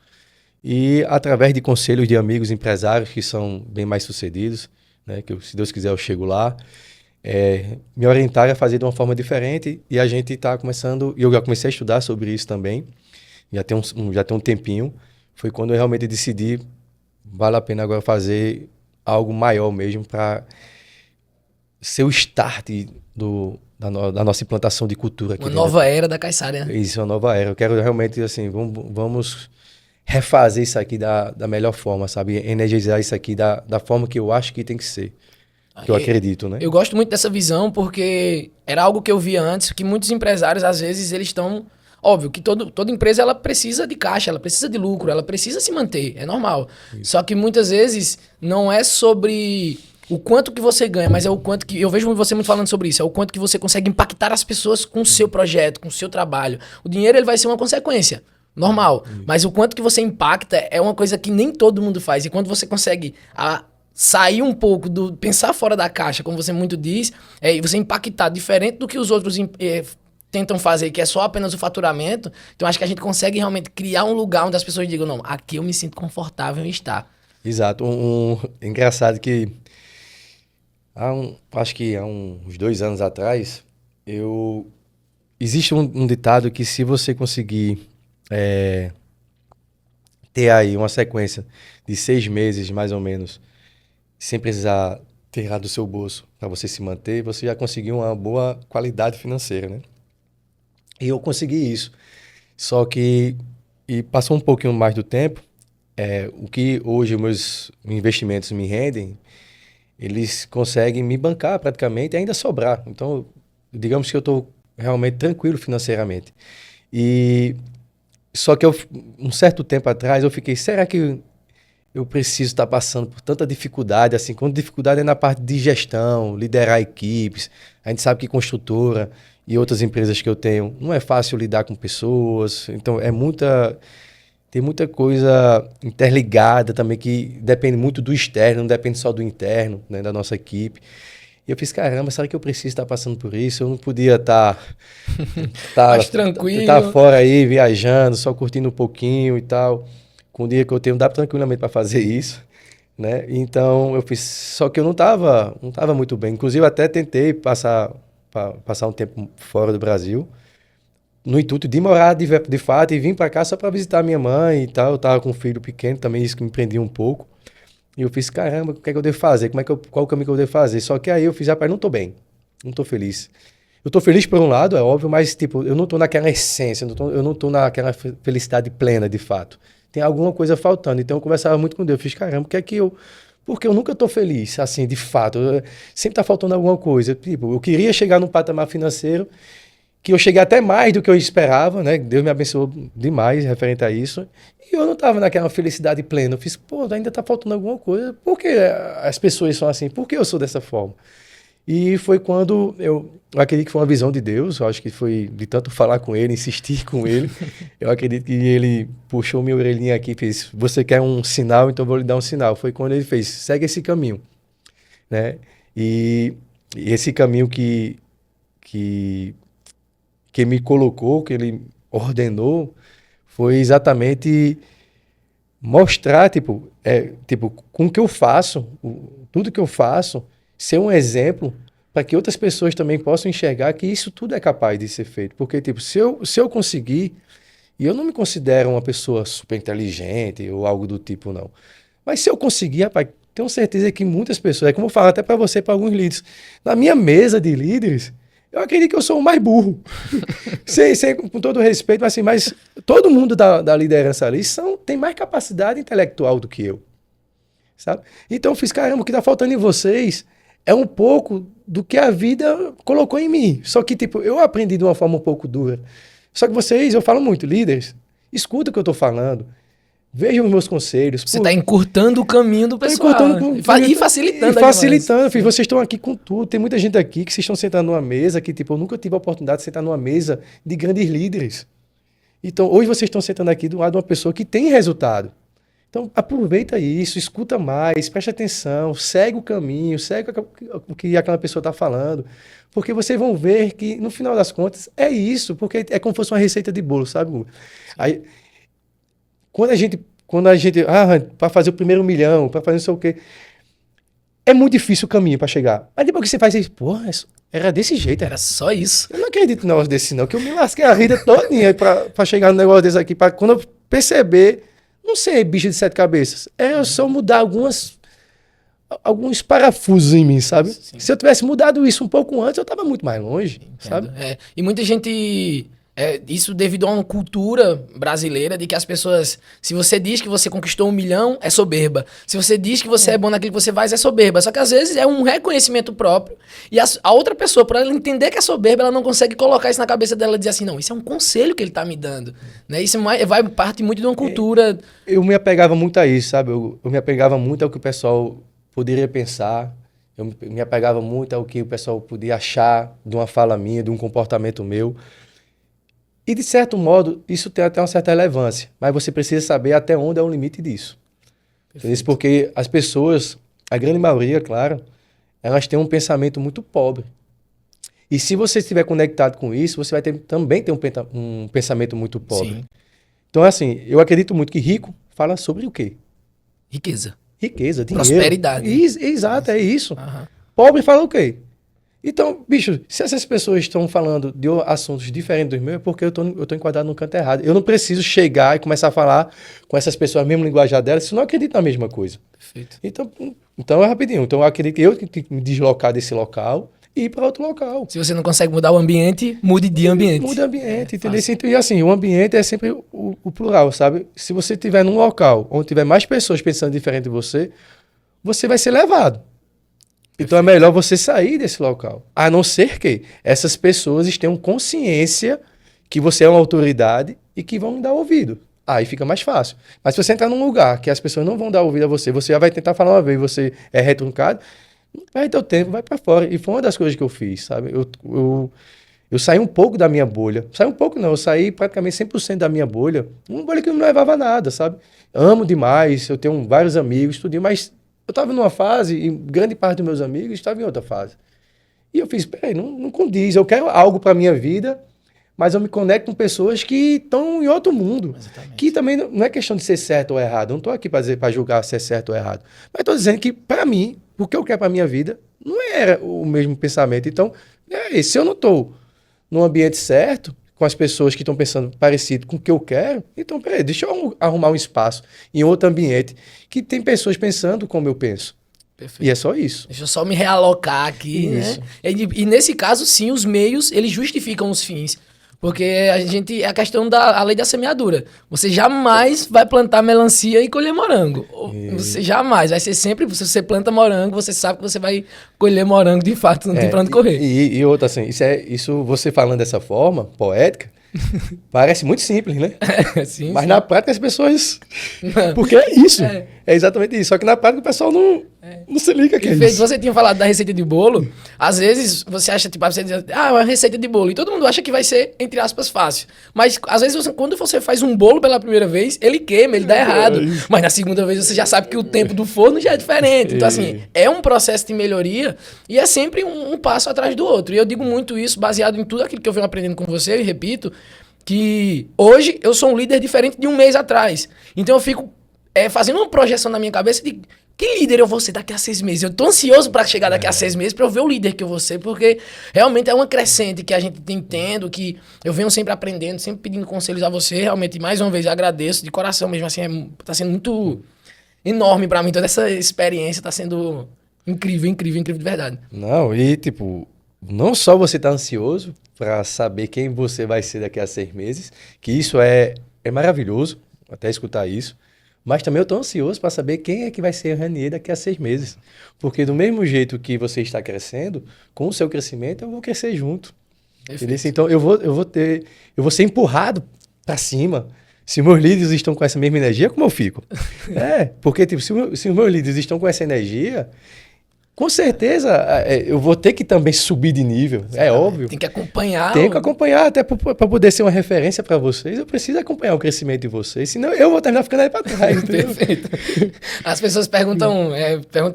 E através de conselhos de amigos empresários que são bem mais sucedidos, né? Que se Deus quiser eu chego lá, me orientaram a fazer de uma forma diferente. E a gente está começando, e eu já comecei a estudar sobre isso também. Já tem um tempinho. Foi quando eu realmente decidi, vale a pena agora fazer algo maior mesmo para ser o start da nossa implantação de cultura aqui Uma dentro. nova era da Caiçara, né? Isso é uma nova era. Eu quero realmente, assim, vamos refazer isso aqui da melhor forma, sabe? Energizar isso aqui da forma que eu acho que tem que ser. Que eu acredito, né? Eu gosto muito dessa visão porque era algo que eu via antes, que muitos empresários, às vezes, eles estão... Óbvio que toda empresa ela precisa de caixa, ela precisa de lucro, ela precisa se manter, é normal. Isso. Só que muitas vezes não é sobre o quanto que você ganha, mas é o quanto que... Eu vejo você muito falando sobre isso, é o quanto que você consegue impactar as pessoas com o seu projeto, com o seu trabalho. O dinheiro ele vai ser uma consequência, normal. Mas o quanto que você impacta é uma coisa que nem todo mundo faz. E quando você consegue sair um pouco do pensar fora da caixa, como você muito diz, e você impactar diferente do que os outros tentam fazer, que é só apenas o faturamento. Então acho que a gente consegue realmente criar um lugar onde as pessoas digam, não, aqui eu me sinto confortável em estar. Exato. Engraçado que acho que há uns 2 anos atrás, existe um ditado que se você conseguir ter aí uma sequência de 6 meses, mais ou menos, sem precisar tirar do seu bolso para você se manter, você já conseguiu uma boa qualidade financeira, né? E eu consegui isso. Só que, e passou um pouquinho mais do tempo, o que hoje os meus investimentos me rendem, eles conseguem me bancar praticamente e ainda sobrar. Então, digamos que eu estou realmente tranquilo financeiramente. E só que um certo tempo atrás eu fiquei, será que eu preciso estar passando por tanta dificuldade, assim, quando dificuldade é na parte de gestão, liderar equipes. A gente sabe que construtora e outras empresas que eu tenho, não é fácil lidar com pessoas, então tem muita coisa interligada também que depende muito do externo, não depende só do interno, né, da nossa equipe. E eu fiz, caramba, será que eu preciso estar passando por isso? Eu não podia Mais tá tranquilo. fora aí, viajando, só curtindo um pouquinho e tal. Com o dia que eu tenho, dá tranquilamente para fazer isso, né? Então eu fiz, só que eu não tava muito bem. Inclusive até tentei passar um tempo fora do Brasil, no intuito de morar de fato e vim para cá só para visitar minha mãe e tal. Eu tava com um filho pequeno, também isso que me prendia um pouco. E eu fiz, caramba, o que é que eu devo fazer? Qual o caminho que eu devo fazer? Só que aí eu fiz, rapaz, não tô bem, não tô feliz. Eu tô feliz por um lado, é óbvio, mas tipo, eu não tô naquela essência, eu não tô naquela felicidade plena, de fato. Tem alguma coisa faltando. Então eu conversava muito com Deus, eu fiz, caramba, o que é que eu... Porque eu nunca tô feliz, assim, de fato. Sempre tá faltando alguma coisa. Tipo, eu queria chegar num patamar financeiro que eu cheguei até mais do que eu esperava, né? Deus me abençoou demais referente a isso. E eu não tava naquela felicidade plena. Eu fiz, pô, ainda tá faltando alguma coisa. Por que as pessoas são assim? Por que eu sou dessa forma? E foi quando eu acredito que foi uma visão de Deus, eu acho que foi de tanto falar com ele, insistir com ele, eu acredito que ele puxou minha orelhinha aqui e fez, você quer um sinal, então eu vou lhe dar um sinal. Foi quando ele fez, segue esse caminho, né? E esse caminho que, que me colocou, que ele ordenou, foi exatamente mostrar, tipo, com o que eu faço, tudo que eu faço, ser um exemplo para que outras pessoas também possam enxergar que isso tudo é capaz de ser feito. Porque, tipo, se eu conseguir, e eu não me considero uma pessoa super inteligente ou algo do tipo, não. Mas se eu conseguir, rapaz, tenho certeza que muitas pessoas, é como eu falo até para você, para alguns líderes, na minha mesa de líderes, eu acredito que eu sou o mais burro. Com todo respeito, mas, assim, mas todo mundo da liderança ali tem mais capacidade intelectual do que eu. Sabe? Então eu fiz, caramba, o que está faltando em vocês é um pouco do que a vida colocou em mim. Só que, tipo, eu aprendi de uma forma um pouco dura. Só que vocês, eu falo muito, líderes, escuta o que eu estou falando, vejam os meus conselhos. Você está encurtando o caminho do pessoal. E facilitando. E facilitando. Filho, vocês estão aqui com tudo. Tem muita gente aqui que vocês estão sentando numa mesa que, tipo, eu nunca tive a oportunidade de sentar numa mesa de grandes líderes. Então, hoje vocês estão sentando aqui do lado de uma pessoa que tem resultado. Então, aproveita isso, escuta mais, preste atenção, segue o caminho, segue o que aquela pessoa está falando, porque vocês vão ver que, no final das contas, é isso, porque é como se fosse uma receita de bolo, sabe, Hugo? Aí, quando a gente, para fazer o primeiro milhão, para fazer não sei o quê, é muito difícil o caminho para chegar. Mas depois que você faz isso, porra, era desse jeito. Era só isso. Eu não acredito num negócio desse, não, que eu me lasquei a vida todinha para chegar num negócio desse aqui, para quando eu perceber. Não sei, bicho de 7 cabeças. É só mudar alguns parafusos em mim, sabe? Sim. Se eu tivesse mudado isso um pouco antes, eu estava muito mais longe, entendo, sabe? E muita gente... isso devido a uma cultura brasileira de que as pessoas... Se você diz que você conquistou 1 milhão, é soberba. Se você diz que você é bom naquilo que você faz, é soberba. Só que às vezes é um reconhecimento próprio. E a outra pessoa, por ela entender que é soberba, ela não consegue colocar isso na cabeça dela e dizer assim, não, isso é um conselho que ele tá me dando. Né? Isso vai parte muito de uma cultura... Eu me apegava muito a isso, sabe? Eu me apegava muito ao que o pessoal poderia pensar. Eu me apegava muito ao que o pessoal podia achar de uma fala minha, de um comportamento meu. E, de certo modo, isso tem até uma certa relevância, mas você precisa saber até onde é o limite disso. Porque as pessoas, a grande maioria, claro, elas têm um pensamento muito pobre. E se você estiver conectado com isso, você vai também ter um pensamento muito pobre. Sim. Então, assim, eu acredito muito que rico fala sobre o quê? Riqueza, dinheiro. Prosperidade. Exato, é isso. Uhum. Pobre fala o quê? Então, bicho, se essas pessoas estão falando de assuntos diferentes dos meus, é porque eu tô enquadrado no canto errado. Eu não preciso chegar e começar a falar com essas pessoas, mesmo linguajar delas, se eu não acredito na mesma coisa. Perfeito. Então é rapidinho. Então eu acredito que eu tenho que me deslocar desse local e ir para outro local. Se você não consegue mudar o ambiente, mude de ambiente. Mude de ambiente, entendeu? E assim, o ambiente é sempre o plural, sabe? Se você estiver num local onde tiver mais pessoas pensando diferente de você, você vai ser levado. Então é melhor você sair desse local. A não ser que essas pessoas tenham consciência que você é uma autoridade e que vão dar ouvido. Aí fica mais fácil. Mas se você entrar num lugar que as pessoas não vão dar ouvido a você, você já vai tentar falar uma vez, você é retruncado, vai ter o tempo, vai para fora. E foi uma das coisas que eu fiz, sabe? Eu saí um pouco da minha bolha. Saí um pouco não, eu saí praticamente 100% da minha bolha. Uma bolha que não me levava a nada, sabe? Amo demais, eu tenho vários amigos, tudinho, mas... Eu estava numa fase e grande parte dos meus amigos estava em outra fase. E eu fiz, peraí, não condiz. Eu quero algo para a minha vida, mas eu me conecto com pessoas que estão em outro mundo. Exatamente. Que também não é questão de ser certo ou errado. Eu não estou aqui para julgar se é certo ou errado. Mas estou dizendo que, para mim, o que eu quero para a minha vida não era o mesmo pensamento. Então, se eu não estou no ambiente certo, com as pessoas que estão pensando parecido com o que eu quero, então, deixa eu arrumar um espaço em outro ambiente que tem pessoas pensando como eu penso. Perfeito. E é só isso. Deixa eu só me realocar aqui, Isso. né? E nesse caso, sim, os meios, eles justificam os fins. Porque é a questão da lei da semeadura. Você jamais vai plantar melancia e colher morango. Você jamais. Vai ser sempre, se você planta morango, você sabe que você vai colher morango de fato, não tem pra onde correr. E outra, assim, isso você falando dessa forma, poética, parece muito simples, né? Sim, Mas sim. na prática as pessoas... Porque é isso. É. É exatamente isso. Só que na prática o pessoal não se liga que é Perfeito. isso. Você tinha falado da receita de bolo. Às vezes você acha, tipo, você diz, é uma receita de bolo. E todo mundo acha que vai ser, entre aspas, fácil. Mas às vezes quando você faz um bolo pela primeira vez, ele queima, ele dá errado. Mas na segunda vez você já sabe que o tempo do forno já é diferente. Então, assim, é um processo de melhoria e é sempre um passo atrás do outro. E eu digo muito isso baseado em tudo aquilo que eu venho aprendendo com você e repito, que hoje eu sou um líder diferente de um mês atrás. Então eu fico fazendo uma projeção na minha cabeça de que líder eu vou ser daqui a 6 meses. Eu tô ansioso para chegar daqui a 6 meses para eu ver o líder que eu vou ser, porque realmente é uma crescente que a gente tem tendo, que eu venho sempre aprendendo, sempre pedindo conselhos a você. Realmente, mais uma vez, agradeço de coração mesmo. Assim, tá sendo muito enorme para mim toda essa experiência, tá sendo incrível, incrível, incrível de verdade. Não, e tipo, não só você tá ansioso para saber quem você vai ser daqui a 6 meses, que isso é maravilhoso, até escutar isso, mas também eu tô ansioso para saber quem é que vai ser o Ranier daqui a 6 meses. Porque do mesmo jeito que você está crescendo, com o seu crescimento eu vou crescer junto. Entendeu? Então eu vou ser empurrado para cima. Se meus líderes estão com essa mesma energia, como eu fico? Porque tipo, se os meus líderes estão com essa energia, com certeza eu vou ter que também subir de nível, é óbvio. Tem que acompanhar. Tenho que acompanhar, até para poder ser uma referência para vocês, eu preciso acompanhar o crescimento de vocês, senão eu vou terminar ficando aí para trás. Entendeu? Perfeito. As pessoas perguntam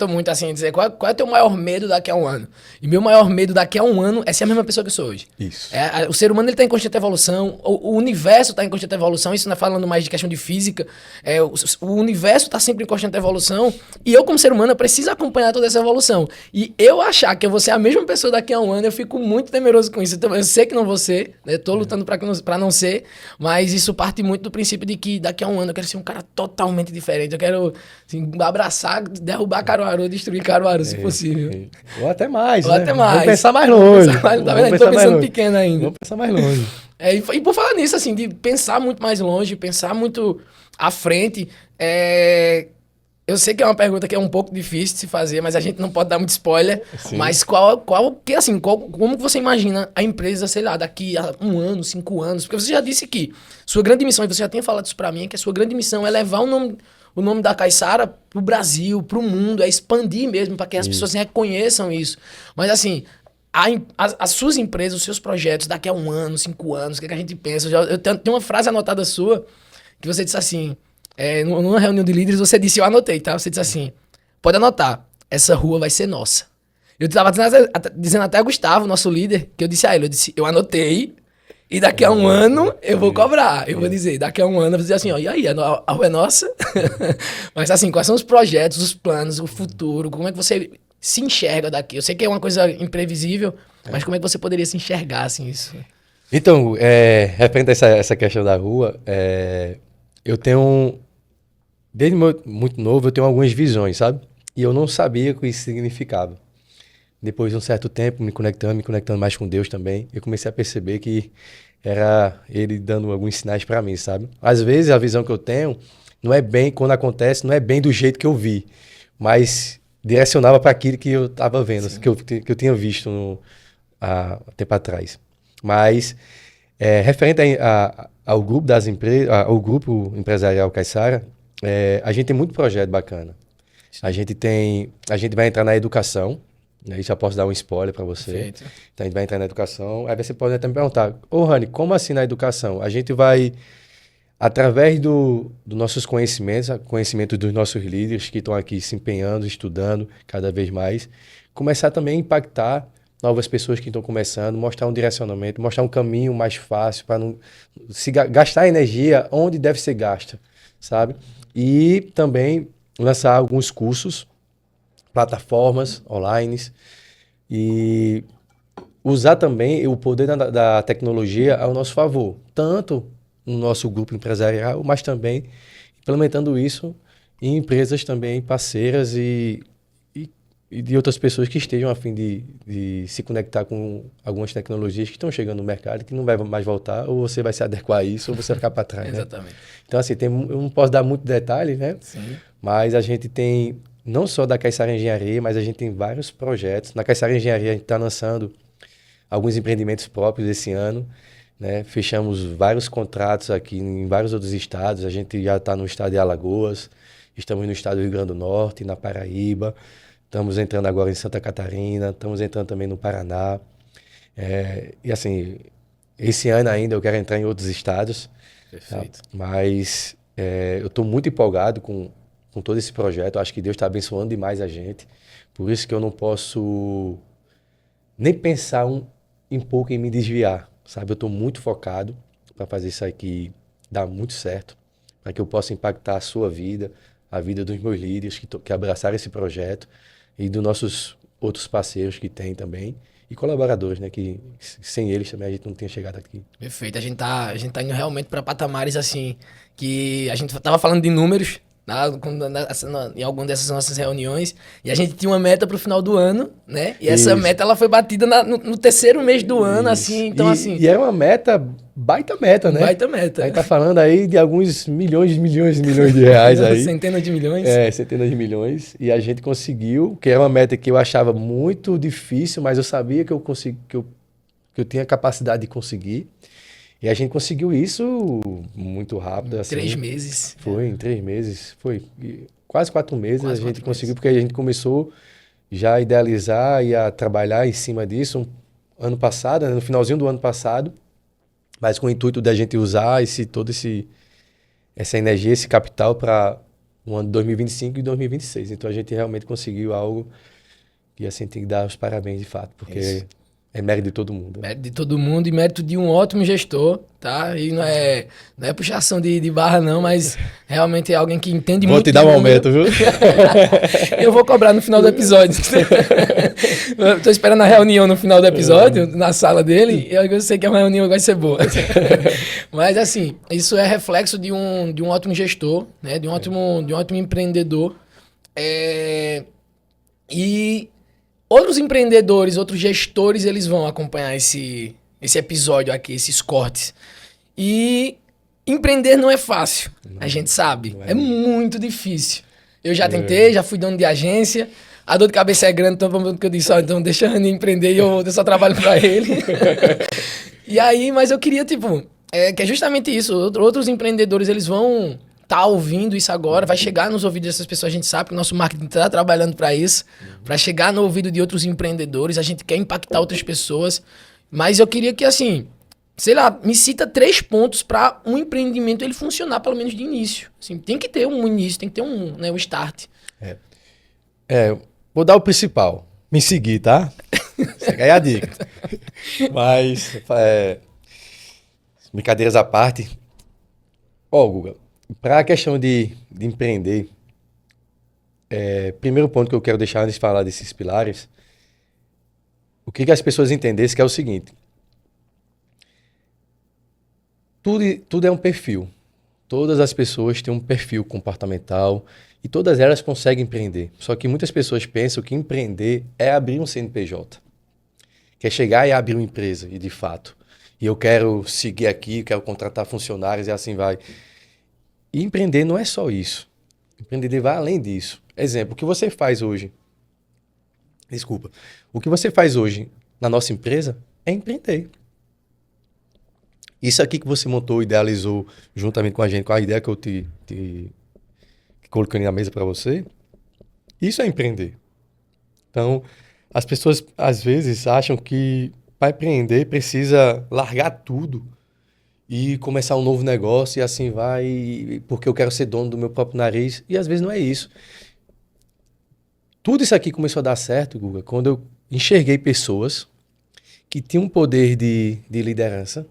muito assim, dizer, qual é o teu maior medo daqui a um ano? E meu maior medo daqui a um ano é ser a mesma pessoa que eu sou hoje. Isso. O ser humano ele tá em constante evolução, o universo está em constante evolução, isso não é falando mais de questão de física, o universo está sempre em constante evolução, e eu como ser humano eu preciso acompanhar toda essa evolução. E eu achar que eu vou ser a mesma pessoa daqui a um ano, eu fico muito temeroso com isso. Então, eu sei que não vou ser, né? Tô lutando pra não ser, mas isso parte muito do princípio de que daqui a um ano eu quero ser um cara totalmente diferente. Eu quero assim, abraçar, derrubar Caruaru, destruir Caruaru, se possível. Ou até mais, Ou né? até mais. Vamos pensar mais longe. Tá vendo? Tô pensando pequeno ainda. Vamos pensar mais longe. E por falar nisso, assim, de pensar muito mais longe, pensar muito à frente, eu sei que é uma pergunta que é um pouco difícil de se fazer, mas a gente não pode dar muito spoiler. Sim. Mas como que você imagina a empresa, sei lá, daqui a 1 ano, 5 anos? Porque você já disse que sua grande missão, e você já tinha falado isso pra mim, que a sua grande missão é levar o nome da Caiçara pro Brasil, pro mundo, é expandir mesmo, para que as pessoas reconheçam isso. Mas assim, as suas empresas, os seus projetos, daqui a 1 ano, 5 anos, o que a gente pensa? Eu tenho uma frase anotada sua, que você disse assim... numa reunião de líderes, você disse, eu anotei, tá? Você disse assim, pode anotar, essa rua vai ser nossa. Eu tava dizendo até a Gustavo, nosso líder, que eu disse a ele, eu anotei, e daqui a 1 ano eu vou cobrar. Eu vou dizer, daqui a 1 ano eu vou dizer assim, ó, e aí, a rua é nossa? Mas assim, quais são os projetos, os planos, o futuro, como é que você se enxerga daqui? Eu sei que é uma coisa imprevisível, mas como é que você poderia se enxergar, assim, isso? Então, referente a essa questão da rua, eu tenho... Desde muito novo eu tenho algumas visões, sabe? E eu não sabia o que isso significava. Depois de um certo tempo, me conectando mais com Deus também, eu comecei a perceber que era Ele dando alguns sinais para mim, sabe? Às vezes a visão que eu tenho não é bem, quando acontece, não é bem do jeito que eu vi, mas direcionava para aquilo que eu estava vendo, que eu tinha visto há tempo atrás. Mas, referente ao grupo das empresas, ao grupo empresarial Caiçara, a gente tem muito projeto bacana. A gente vai entrar na educação, né? Já posso dar um spoiler para você. Perfeito. Então a gente vai entrar na educação. Aí você pode até me perguntar, Rani, como assim na educação? A gente vai, através dos nossos conhecimentos dos nossos líderes que estão aqui se empenhando, estudando cada vez mais, começar também a impactar novas pessoas que estão começando, mostrar um direcionamento, mostrar um caminho mais fácil para não se gastar energia onde deve ser gasta, sabe? E também lançar alguns cursos, plataformas online e usar também o poder da tecnologia ao nosso favor, tanto no nosso grupo empresarial, mas também implementando isso em empresas também parceiras e e de outras pessoas que estejam a fim de se conectar com algumas tecnologias que estão chegando no mercado, que não vai mais voltar, ou você vai se adequar a isso, ou você vai ficar para trás, né? Exatamente. Então, assim, eu não posso dar muito detalhe, né? Sim. Mas a gente tem, não só da Caiçara Engenharia, mas a gente tem vários projetos. Na Caiçara Engenharia, a gente está lançando alguns empreendimentos próprios esse ano, né? Fechamos vários contratos aqui em vários outros estados. A gente já está no estado de Alagoas, estamos no estado do Rio Grande do Norte, na Paraíba, estamos entrando agora em Santa Catarina, estamos entrando também no Paraná. E assim, esse ano ainda eu quero entrar em outros estados. Perfeito. Tá? Mas eu estou muito empolgado com todo esse projeto. Eu acho que Deus está abençoando demais a gente. Por isso que eu não posso nem pensar um pouco em me desviar, sabe? Eu estou muito focado para fazer isso aqui dar muito certo, para que eu possa impactar a sua vida, a vida dos meus líderes que abraçaram esse projeto e dos nossos outros parceiros que tem também e colaboradores, né? Que sem eles também a gente não tinha chegado aqui. Perfeito. A gente tá indo realmente para patamares assim, que a gente tava falando de números, em alguma dessas nossas reuniões, e a gente tinha uma meta para o final do ano, né? E essa Isso. meta ela foi batida no terceiro mês do ano, assim, então assim... E é uma meta, baita meta, né? Baita meta. A gente tá falando aí de alguns milhões de reais aí. Centenas de milhões. Centenas de milhões. E a gente conseguiu, que era uma meta que eu achava muito difícil, mas eu sabia que eu tinha capacidade de conseguir. E a gente conseguiu isso muito rápido. Assim. 3 meses. Foi, em 3 meses. Foi quase 4 meses Quase a gente 4 conseguiu, meses. porque a gente começou já a idealizar e a trabalhar em cima disso ano passado, né, no finalzinho do ano passado, mas com o intuito da gente usar essa energia, esse capital para o ano de 2025 e 2026. Então a gente realmente conseguiu algo que assim tem que dar os parabéns de fato, porque Isso. é mérito de todo mundo. Mérito de todo mundo e mérito de um ótimo gestor, tá? E não é puxação de barra não, mas realmente é alguém que entende Vou muito te dar de um número. aumento, viu? Eu vou cobrar no final do episódio. Eu tô esperando a reunião no final do episódio, na sala dele, e eu sei que a reunião vai ser boa. Mas assim, isso é reflexo de um ótimo gestor, né? De um ótimo empreendedor. E outros empreendedores, outros gestores, eles vão acompanhar esse episódio aqui, esses cortes. E empreender não é fácil, a gente sabe. É muito difícil. Eu já tentei, já fui dono de agência. A dor de cabeça é grande, então eu disse, então deixa a Rani empreender e eu só trabalho para ele. E aí, mas eu queria, que é justamente isso. Outros empreendedores, eles vão tá ouvindo isso agora, vai chegar nos ouvidos dessas pessoas, a gente sabe que o nosso marketing está trabalhando para isso, para chegar no ouvido de outros empreendedores, a gente quer impactar outras pessoas, mas eu queria que, assim, sei lá, me cita 3 pontos para um empreendimento ele funcionar, pelo menos de início. Assim, tem que ter um início, tem que ter um start. Vou dar o principal. Me seguir, tá? Você ganha a dica. Mas, brincadeiras à parte. Guga, para a questão de empreender, primeiro ponto que eu quero deixar antes de falar desses pilares, o que as pessoas entendessem que é o seguinte. Tudo é um perfil. Todas as pessoas têm um perfil comportamental e todas elas conseguem empreender. Só que muitas pessoas pensam que empreender é abrir um CNPJ. Quer chegar e abrir uma empresa, e de fato. E eu quero seguir aqui, quero contratar funcionários e assim vai. E empreender não é só isso. Empreender vai além disso. Exemplo, o que você faz hoje... Desculpa. O que você faz hoje na nossa empresa é empreender. Isso aqui que você montou, idealizou juntamente com a gente, com a ideia que eu te coloquei na mesa para você, isso é empreender. Então, as pessoas às vezes acham que para empreender precisa largar tudo e começar um novo negócio e assim vai, porque eu quero ser dono do meu próprio nariz. E às vezes não é isso. Tudo isso aqui começou a dar certo, Guga, quando eu enxerguei pessoas que tinham um poder de liderança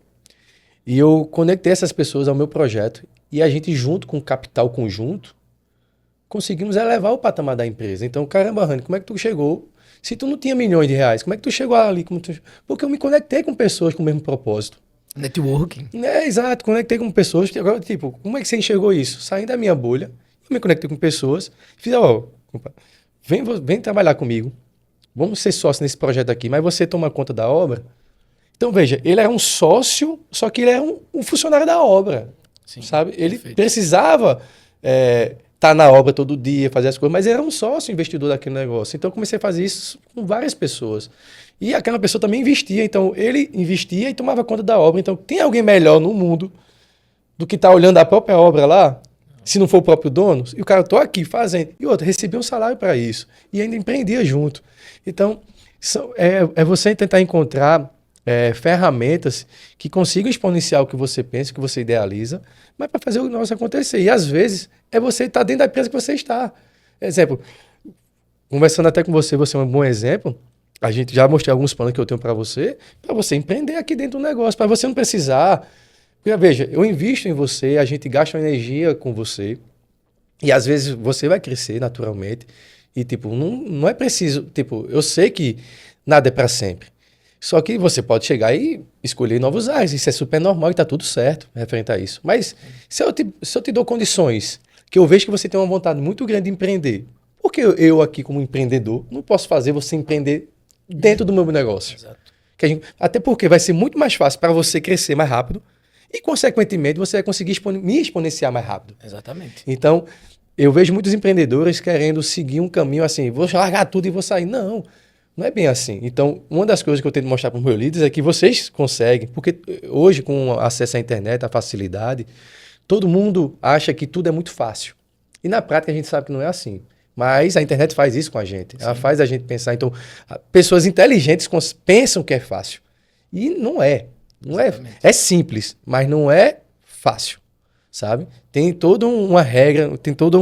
e eu conectei essas pessoas ao meu projeto e a gente, junto com o capital conjunto, conseguimos elevar o patamar da empresa. Então, caramba, Rani, como é que tu chegou? Se tu não tinha milhões de reais, como é que tu chegou ali? Porque eu me conectei com pessoas com o mesmo propósito. Networking. Exato, conectei com pessoas. Agora, tipo, como é que você enxergou isso? Saindo da minha bolha, eu me conectei com pessoas, fiz, vem trabalhar comigo, vamos ser sócio nesse projeto aqui, mas você toma conta da obra. Então, veja, ele era um sócio, só que ele era um funcionário da obra, Sim, sabe? Ele perfeito. precisava estar na obra todo dia, fazer as coisas, mas ele era um sócio investidor daquele negócio. Então, eu comecei a fazer isso com várias pessoas. E aquela pessoa também investia, então ele investia e tomava conta da obra. Então, tem alguém melhor no mundo do que estar olhando a própria obra lá, se não for o próprio dono? E o cara, tô aqui fazendo. E outro, recebia um salário para isso. E ainda empreendia junto. Então, é você tentar encontrar ferramentas que consigam exponenciar o que você pensa, o que você idealiza, mas para fazer o negócio acontecer. E às vezes é você estar dentro da empresa que você está. Exemplo, conversando até com você, você é um bom exemplo. A gente já mostrei alguns planos que eu tenho para você empreender aqui dentro do negócio, para você não precisar. Porque, veja, eu invisto em você, a gente gasta uma energia com você, e às vezes você vai crescer naturalmente, e tipo, não é preciso, tipo, eu sei que nada é para sempre. Só que você pode chegar e escolher novos ares. Isso é super normal e tá tudo certo referente a isso. Mas se eu te dou condições que eu vejo que você tem uma vontade muito grande de empreender, por que eu aqui como empreendedor não posso fazer você empreender dentro do meu negócio? Exato. Até porque vai ser muito mais fácil para você crescer mais rápido e, consequentemente, você vai conseguir me exponenciar mais rápido. Exatamente. Então, eu vejo muitos empreendedores querendo seguir um caminho assim, vou largar tudo e vou sair. Não é bem assim. Então, uma das coisas que eu tento mostrar para os meus líderes é que vocês conseguem, porque hoje, com acesso à internet, a facilidade, todo mundo acha que tudo é muito fácil. E na prática a gente sabe que não é assim. Mas a internet faz isso com a gente. Ela faz a gente pensar. Então, pessoas inteligentes pensam que é fácil. E não é. Não é. É simples, mas não é fácil. Sabe? Tem toda uma regra, tem todo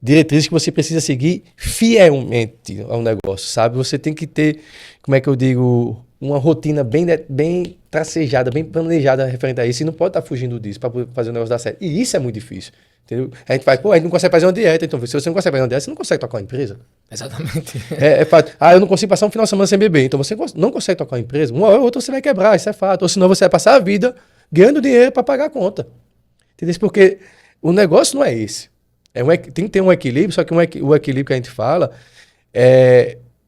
diretrizes que você precisa seguir fielmente ao negócio, sabe? Você tem que ter, como é que eu digo, uma rotina bem tracejada, bem planejada referente a isso, e não pode estar fugindo disso para fazer o negócio dar certo. E isso é muito difícil, entendeu? A gente faz, a gente não consegue fazer uma dieta, então se você não consegue fazer uma dieta, você não consegue tocar uma empresa. Exatamente. Fato. Eu não consigo passar um final de semana sem beber, então você não consegue tocar uma empresa, uma hora ou outra você vai quebrar, isso é fato, ou senão você vai passar a vida ganhando dinheiro para pagar a conta. Entendeu? Porque o negócio não é esse. Tem que ter um equilíbrio, só que o equilíbrio que a gente fala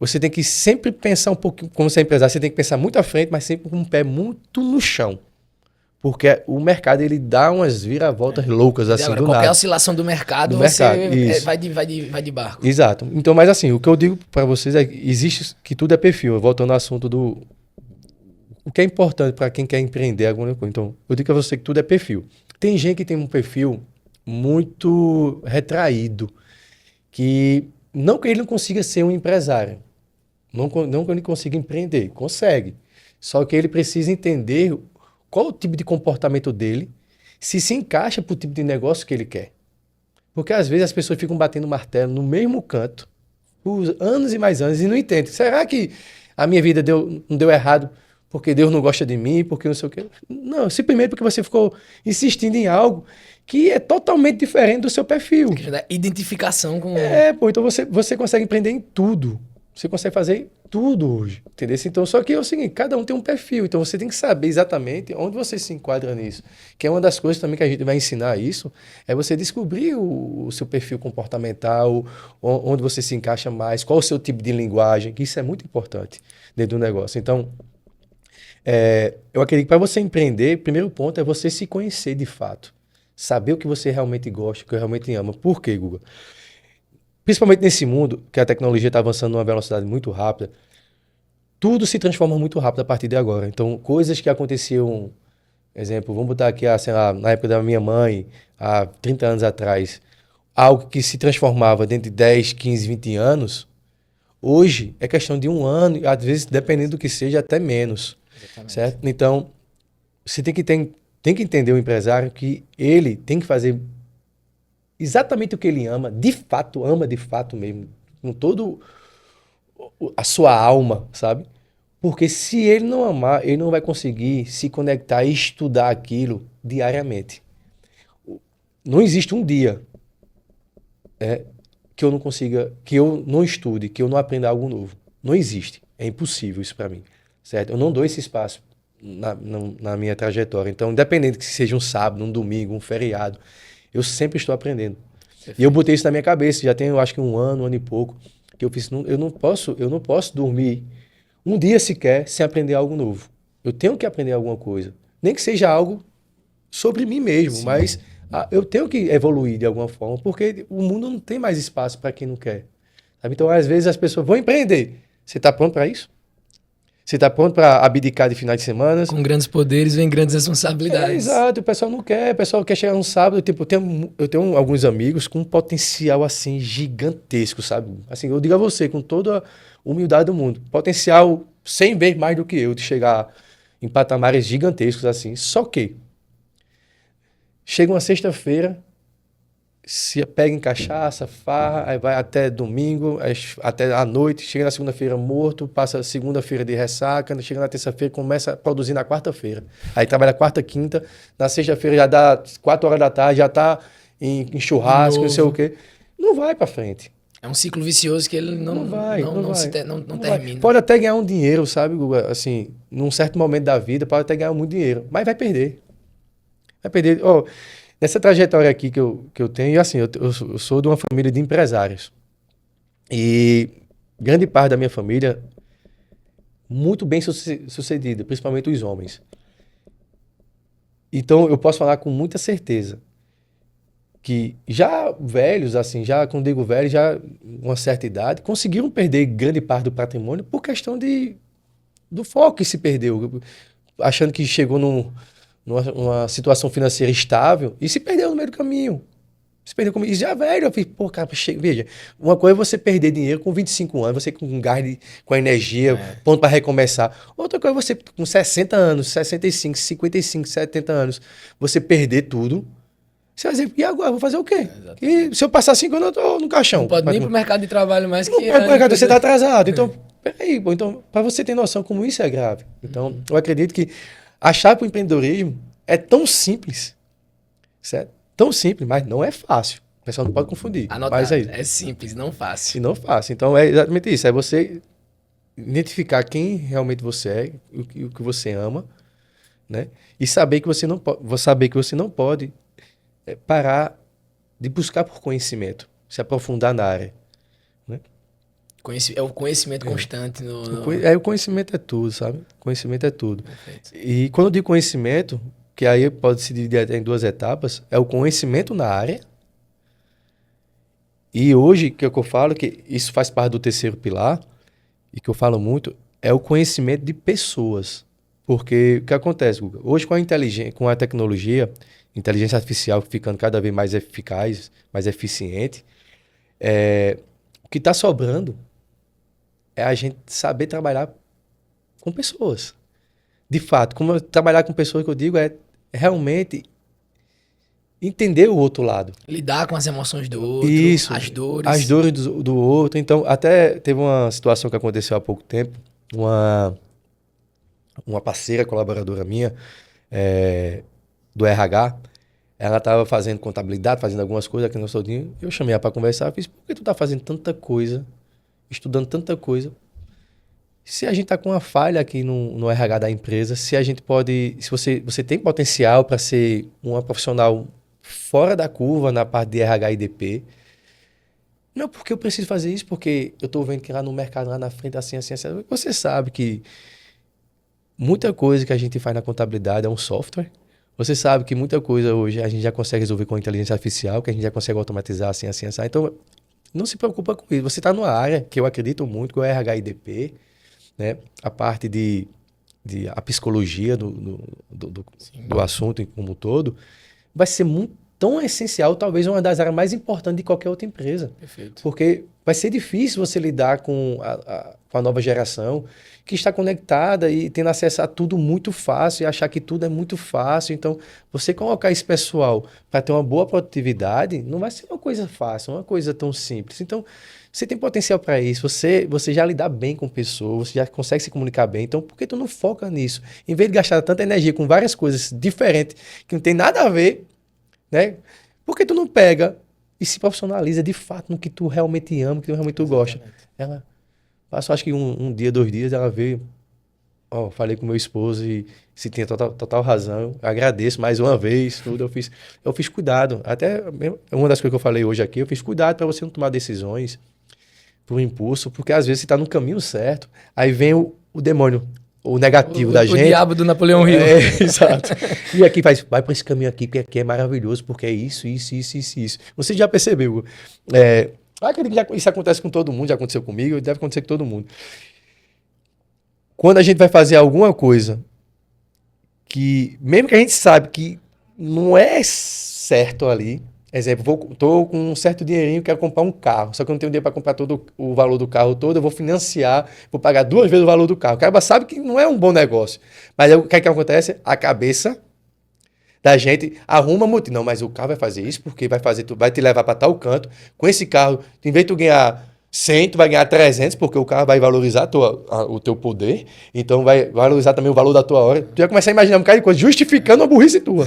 você tem que sempre pensar um pouquinho, como você é empresário, você tem que pensar muito à frente, mas sempre com um pé muito no chão. Porque o mercado, ele dá umas viravoltas loucas, assim, agora, do qualquer nada. oscilação do mercado, vai de barco. Exato. Então, mas assim, o que eu digo para vocês é que existe que tudo é perfil. Voltando ao assunto o que é importante para quem quer empreender alguma coisa. Então, eu digo para você que tudo é perfil. Tem gente que tem um perfil muito retraído, que não que ele não consiga ser um empresário, não que ele consiga empreender, consegue. Só que ele precisa entender qual o tipo de comportamento dele, se encaixa para o tipo de negócio que ele quer. Porque às vezes as pessoas ficam batendo martelo no mesmo canto por anos e mais anos e não entendem. Será que a minha vida não deu errado porque Deus não gosta de mim, porque não sei o quê? Não, simplesmente porque você ficou insistindo em algo que é totalmente diferente do seu perfil. Identificação com... Então você consegue empreender em tudo. Você consegue fazer tudo hoje, entendeu? Então, só que é o seguinte, cada um tem um perfil, então você tem que saber exatamente onde você se enquadra nisso. Que é uma das coisas também que a gente vai ensinar isso, é você descobrir o seu perfil comportamental, onde você se encaixa mais, qual o seu tipo de linguagem, que isso é muito importante dentro do negócio. Então, eu acredito que para você empreender, o primeiro ponto é você se conhecer de fato. Saber o que você realmente gosta, o que realmente ama. Por quê, Guga? Principalmente nesse mundo, que a tecnologia está avançando numa velocidade muito rápida, tudo se transforma muito rápido a partir de agora. Então, coisas que aconteciam, exemplo, vamos botar aqui, sei lá, na época da minha mãe, há 30 anos atrás, algo que se transformava dentro de 10, 15, 20 anos, hoje é questão de um ano, e às vezes, dependendo do que seja, até menos. Exatamente. Certo? Então, você tem que entender o empresário que ele tem que fazer exatamente o que ele ama de fato mesmo, com todo a sua alma, sabe? Porque se ele não amar, ele não vai conseguir se conectar e estudar aquilo diariamente. Não existe um dia que eu não consiga, que eu não estude, que eu não aprenda algo novo. Não existe. É impossível isso para mim, certo? Eu não dou esse espaço na minha trajetória. Então, independente que seja um sábado, um domingo, um feriado, eu sempre estou aprendendo. E eu botei isso na minha cabeça, já tem, eu acho que um ano e pouco, que eu fiz, eu não posso dormir um dia sequer sem aprender algo novo. Eu tenho que aprender alguma coisa. Nem que seja algo sobre mim mesmo, Sim. mas eu tenho que evoluir de alguma forma, porque o mundo não tem mais espaço para quem não quer. Sabe? Então, às vezes, as pessoas vão empreender. Você está pronto para isso? Você está pronto para abdicar de finais de semana? Com grandes poderes vem grandes responsabilidades. Exato, o pessoal não quer, o pessoal quer chegar no sábado. Tipo, eu tenho alguns amigos com um potencial assim gigantesco, sabe? Assim, eu digo a você, com toda a humildade do mundo, potencial 100 vezes mais do que eu, de chegar em patamares gigantescos assim. Só que chega uma sexta-feira, se pega em cachaça, farra, aí vai até domingo, até a noite, chega na segunda-feira morto, passa a segunda-feira de ressaca, chega na terça-feira, começa a produzir na quarta-feira. Aí trabalha quarta, quinta, na sexta-feira já dá 4 horas da tarde, já tá em churrasco, não sei o quê. Não vai pra frente. É um ciclo vicioso que ele não termina. Pode até ganhar um dinheiro, sabe, Guga? Assim, num certo momento da vida, pode até ganhar muito dinheiro, mas vai perder. Vai perder. Ó, nessa trajetória aqui que eu tenho, e assim, eu sou de uma família de empresários. E grande parte da minha família, muito bem sucedida, principalmente os homens. Então, eu posso falar com muita certeza que já velhos, assim, já, quando digo velhos, já uma certa idade, conseguiram perder grande parte do patrimônio por questão do foco que se perdeu. Achando que chegou numa situação financeira estável e se perdeu no meio do caminho. Se perdeu comigo. E já velho, eu falei, pô, cara, veja, uma coisa é você perder dinheiro com 25 anos, você com gás, com energia, pronto para recomeçar. Outra coisa é você com 60 anos, 65, 55, 70 anos, você perder tudo. Você vai dizer, e agora? Vou fazer o quê? E se eu passar 5 anos, eu tô no caixão. Não pode nem pro mercado de trabalho mais que... Não, mercado, você tá atrasado. Então, peraí, pô, então, para você ter noção como isso é grave. Então, eu acredito que a chave para o empreendedorismo é tão simples, certo? Tão simples, mas não é fácil. O pessoal não pode confundir. Mas é simples, não fácil. E não fácil. Então, é exatamente isso. É você identificar quem realmente você é, o que você ama, né? E saber que você não pode parar de buscar por conhecimento, se aprofundar na área. Né? É o conhecimento constante. O conhecimento é tudo, sabe? Conhecimento é tudo. Perfeito. E quando eu digo conhecimento, que aí pode se dividir em 2 etapas, é o conhecimento na área. E hoje, que é o que eu falo, que isso faz parte do terceiro pilar, e que eu falo muito, é o conhecimento de pessoas. Porque o que acontece, Guga? Hoje com a tecnologia, inteligência artificial ficando cada vez mais eficaz, mais eficiente, o que está sobrando é a gente saber trabalhar com pessoas. De fato, como trabalhar com pessoas que eu digo é realmente entender o outro lado. Lidar com as emoções do outro, isso, as dores. As dores do outro. Então, até teve uma situação que aconteceu há pouco tempo, uma parceira, colaboradora minha, do RH, ela estava fazendo contabilidade, fazendo algumas coisas aqui no Soldinho. Eu chamei ela para conversar e fiz, por que tu tá fazendo tanta coisa, estudando tanta coisa? Se a gente tá com uma falha aqui no RH da empresa, se a gente pode, se você tem potencial para ser uma profissional fora da curva na parte de RH e DP, não porque eu preciso fazer isso, porque eu estou vendo que lá no mercado, lá na frente, assim. Você sabe que muita coisa que a gente faz na contabilidade é um software. Você sabe que muita coisa hoje a gente já consegue resolver com a inteligência artificial, que a gente já consegue automatizar assim. Então, não se preocupa com isso. Você está numa área que eu acredito muito, que é o RH e DP, né? A parte de a psicologia do assunto como um todo, vai ser tão essencial, talvez uma das áreas mais importantes de qualquer outra empresa. Perfeito. Porque vai ser difícil você lidar com a nova geração que está conectada e tendo acesso a tudo muito fácil e achar que tudo é muito fácil. Então, você colocar esse pessoal para ter uma boa produtividade não vai ser uma coisa fácil, uma coisa tão simples. Então, você tem potencial para isso, você já lidar bem com pessoas, você já consegue se comunicar bem. Então, por que tu não foca nisso? Em vez de gastar tanta energia com várias coisas diferentes que não tem nada a ver, né? Por que tu não pega e se profissionaliza de fato no que tu realmente ama, que tu realmente gosta? Ela passou, acho que um dia, 2 dias, ela veio, falei com meu esposo e se tinha total razão. Eu agradeço mais uma vez, tudo. Eu fiz cuidado. Até uma das coisas que eu falei hoje aqui, eu fiz cuidado para você não tomar decisões por impulso, porque às vezes você está no caminho certo, aí vem o demônio, o negativo da gente. O diabo do Napoleão Hill. Exato. E aqui vai para esse caminho aqui, porque aqui é maravilhoso, porque é isso. Você já percebeu. Acredito que isso acontece com todo mundo, já aconteceu comigo, deve acontecer com todo mundo. Quando a gente vai fazer alguma coisa que, mesmo que a gente sabe que não é certo ali, exemplo, tô com um certo dinheirinho, quero comprar um carro, só que eu não tenho dinheiro para comprar todo o valor do carro todo, eu vou financiar, vou pagar 2 vezes o valor do carro. O cara sabe que não é um bom negócio. Mas aí, o que é que acontece? A cabeça da gente arruma muito. Não, mas o carro vai fazer isso porque vai te levar para tal canto. Com esse carro, em vez de tu ganhar 100, tu vai ganhar 300, porque o carro vai valorizar o teu poder, então vai valorizar também o valor da tua hora. Tu vai começar a imaginar um cara de coisa, justificando a burrice tua.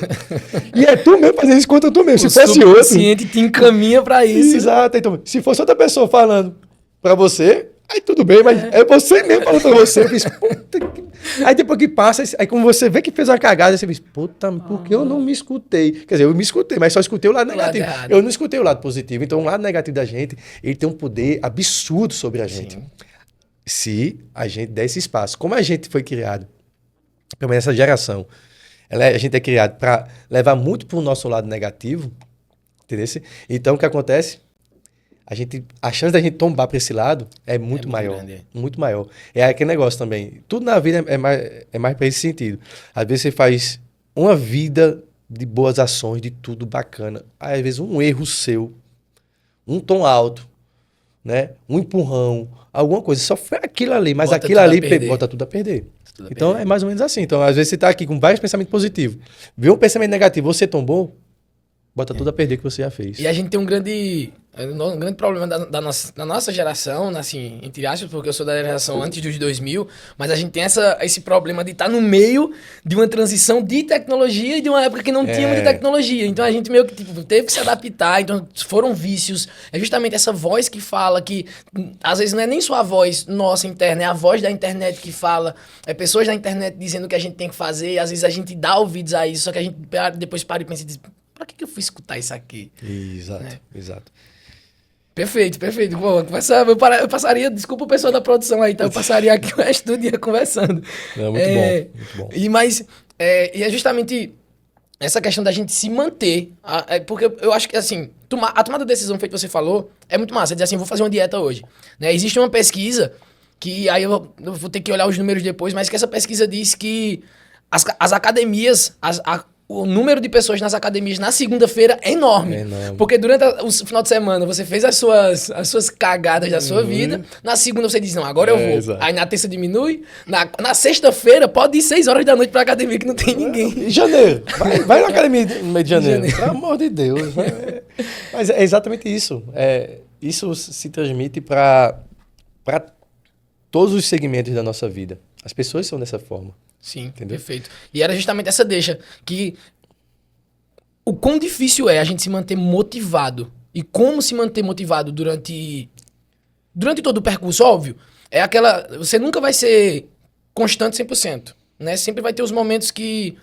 E é tu mesmo fazer isso contra tu mesmo. Se fosse outro... O subconsciente te encaminha pra isso. Exato. Então, se fosse outra pessoa falando pra você, aí tudo bem, mas é você mesmo falando pra você. Eu fiz, puta que... Aí depois que passa, aí como você vê que fez uma cagada, você diz, puta, por que eu não me escutei? Quer dizer, eu me escutei, mas só escutei o lado negativo. Eu não escutei o lado positivo. Então, o lado negativo da gente, ele tem um poder absurdo sobre a gente. Sim. Se a gente der esse espaço. Como a gente foi criado, pelo menos essa geração, a gente é criado para levar muito pro nosso lado negativo, entendeu? Então, o que acontece? A chance da gente tombar para esse lado é muito maior. Grande. Muito maior. É aquele negócio também. Tudo na vida é mais para esse sentido. Às vezes você faz uma vida de boas ações, de tudo bacana. Aí, às vezes um erro seu, um tom alto, né? Um empurrão, alguma coisa. Só foi aquilo ali, mas bota aquilo ali bota tudo a perder. Então é mais ou menos assim. Então, às vezes você está aqui com vários pensamentos positivos. Vê um pensamento negativo, você tombou, bota tudo a perder que você já fez. E a gente tem um grande problema da nossa geração, assim, entre aspas, porque eu sou da geração antes dos 2000, mas a gente tem esse problema de estar no meio de uma transição de tecnologia e de uma época que não tinha muita tecnologia. Então a gente meio que teve que se adaptar, então foram vícios. É justamente essa voz que fala, que às vezes não é nem só a voz nossa interna, é a voz da internet que fala, é pessoas da internet dizendo o que a gente tem que fazer, e às vezes a gente dá ouvidos a isso, só que a gente depois para e pensa e diz, pra que eu fui escutar isso aqui? Exato. Perfeito. Bom, eu passaria, desculpa o pessoal da produção aí, tá? Eu passaria aqui o resto do dia conversando. Muito bom. E é justamente essa questão da gente se manter. Porque eu acho que, assim, a tomada de decisão, feito que você falou, é muito massa. É dizer assim, vou fazer uma dieta hoje. Né? Existe uma pesquisa, que aí eu vou ter que olhar os números depois, mas que essa pesquisa diz que as academias, o número de pessoas nas academias na segunda-feira é enorme. Porque durante o final de semana você fez as suas cagadas da sua vida. Na segunda você diz, não, agora eu vou. Exato. Aí na terça diminui. Na sexta-feira pode ir 6 horas da noite pra academia que não tem ninguém. Em janeiro. Vai na academia no meio de janeiro. Pelo amor de Deus. Mas é exatamente isso. Isso se transmite para todos os segmentos da nossa vida. As pessoas são dessa forma. Sim, entendeu? Perfeito. E era justamente essa deixa, que o quão difícil é a gente se manter motivado. E como se manter motivado durante todo o percurso, óbvio. Você nunca vai ser constante 100%, né? Sempre vai ter os momentos que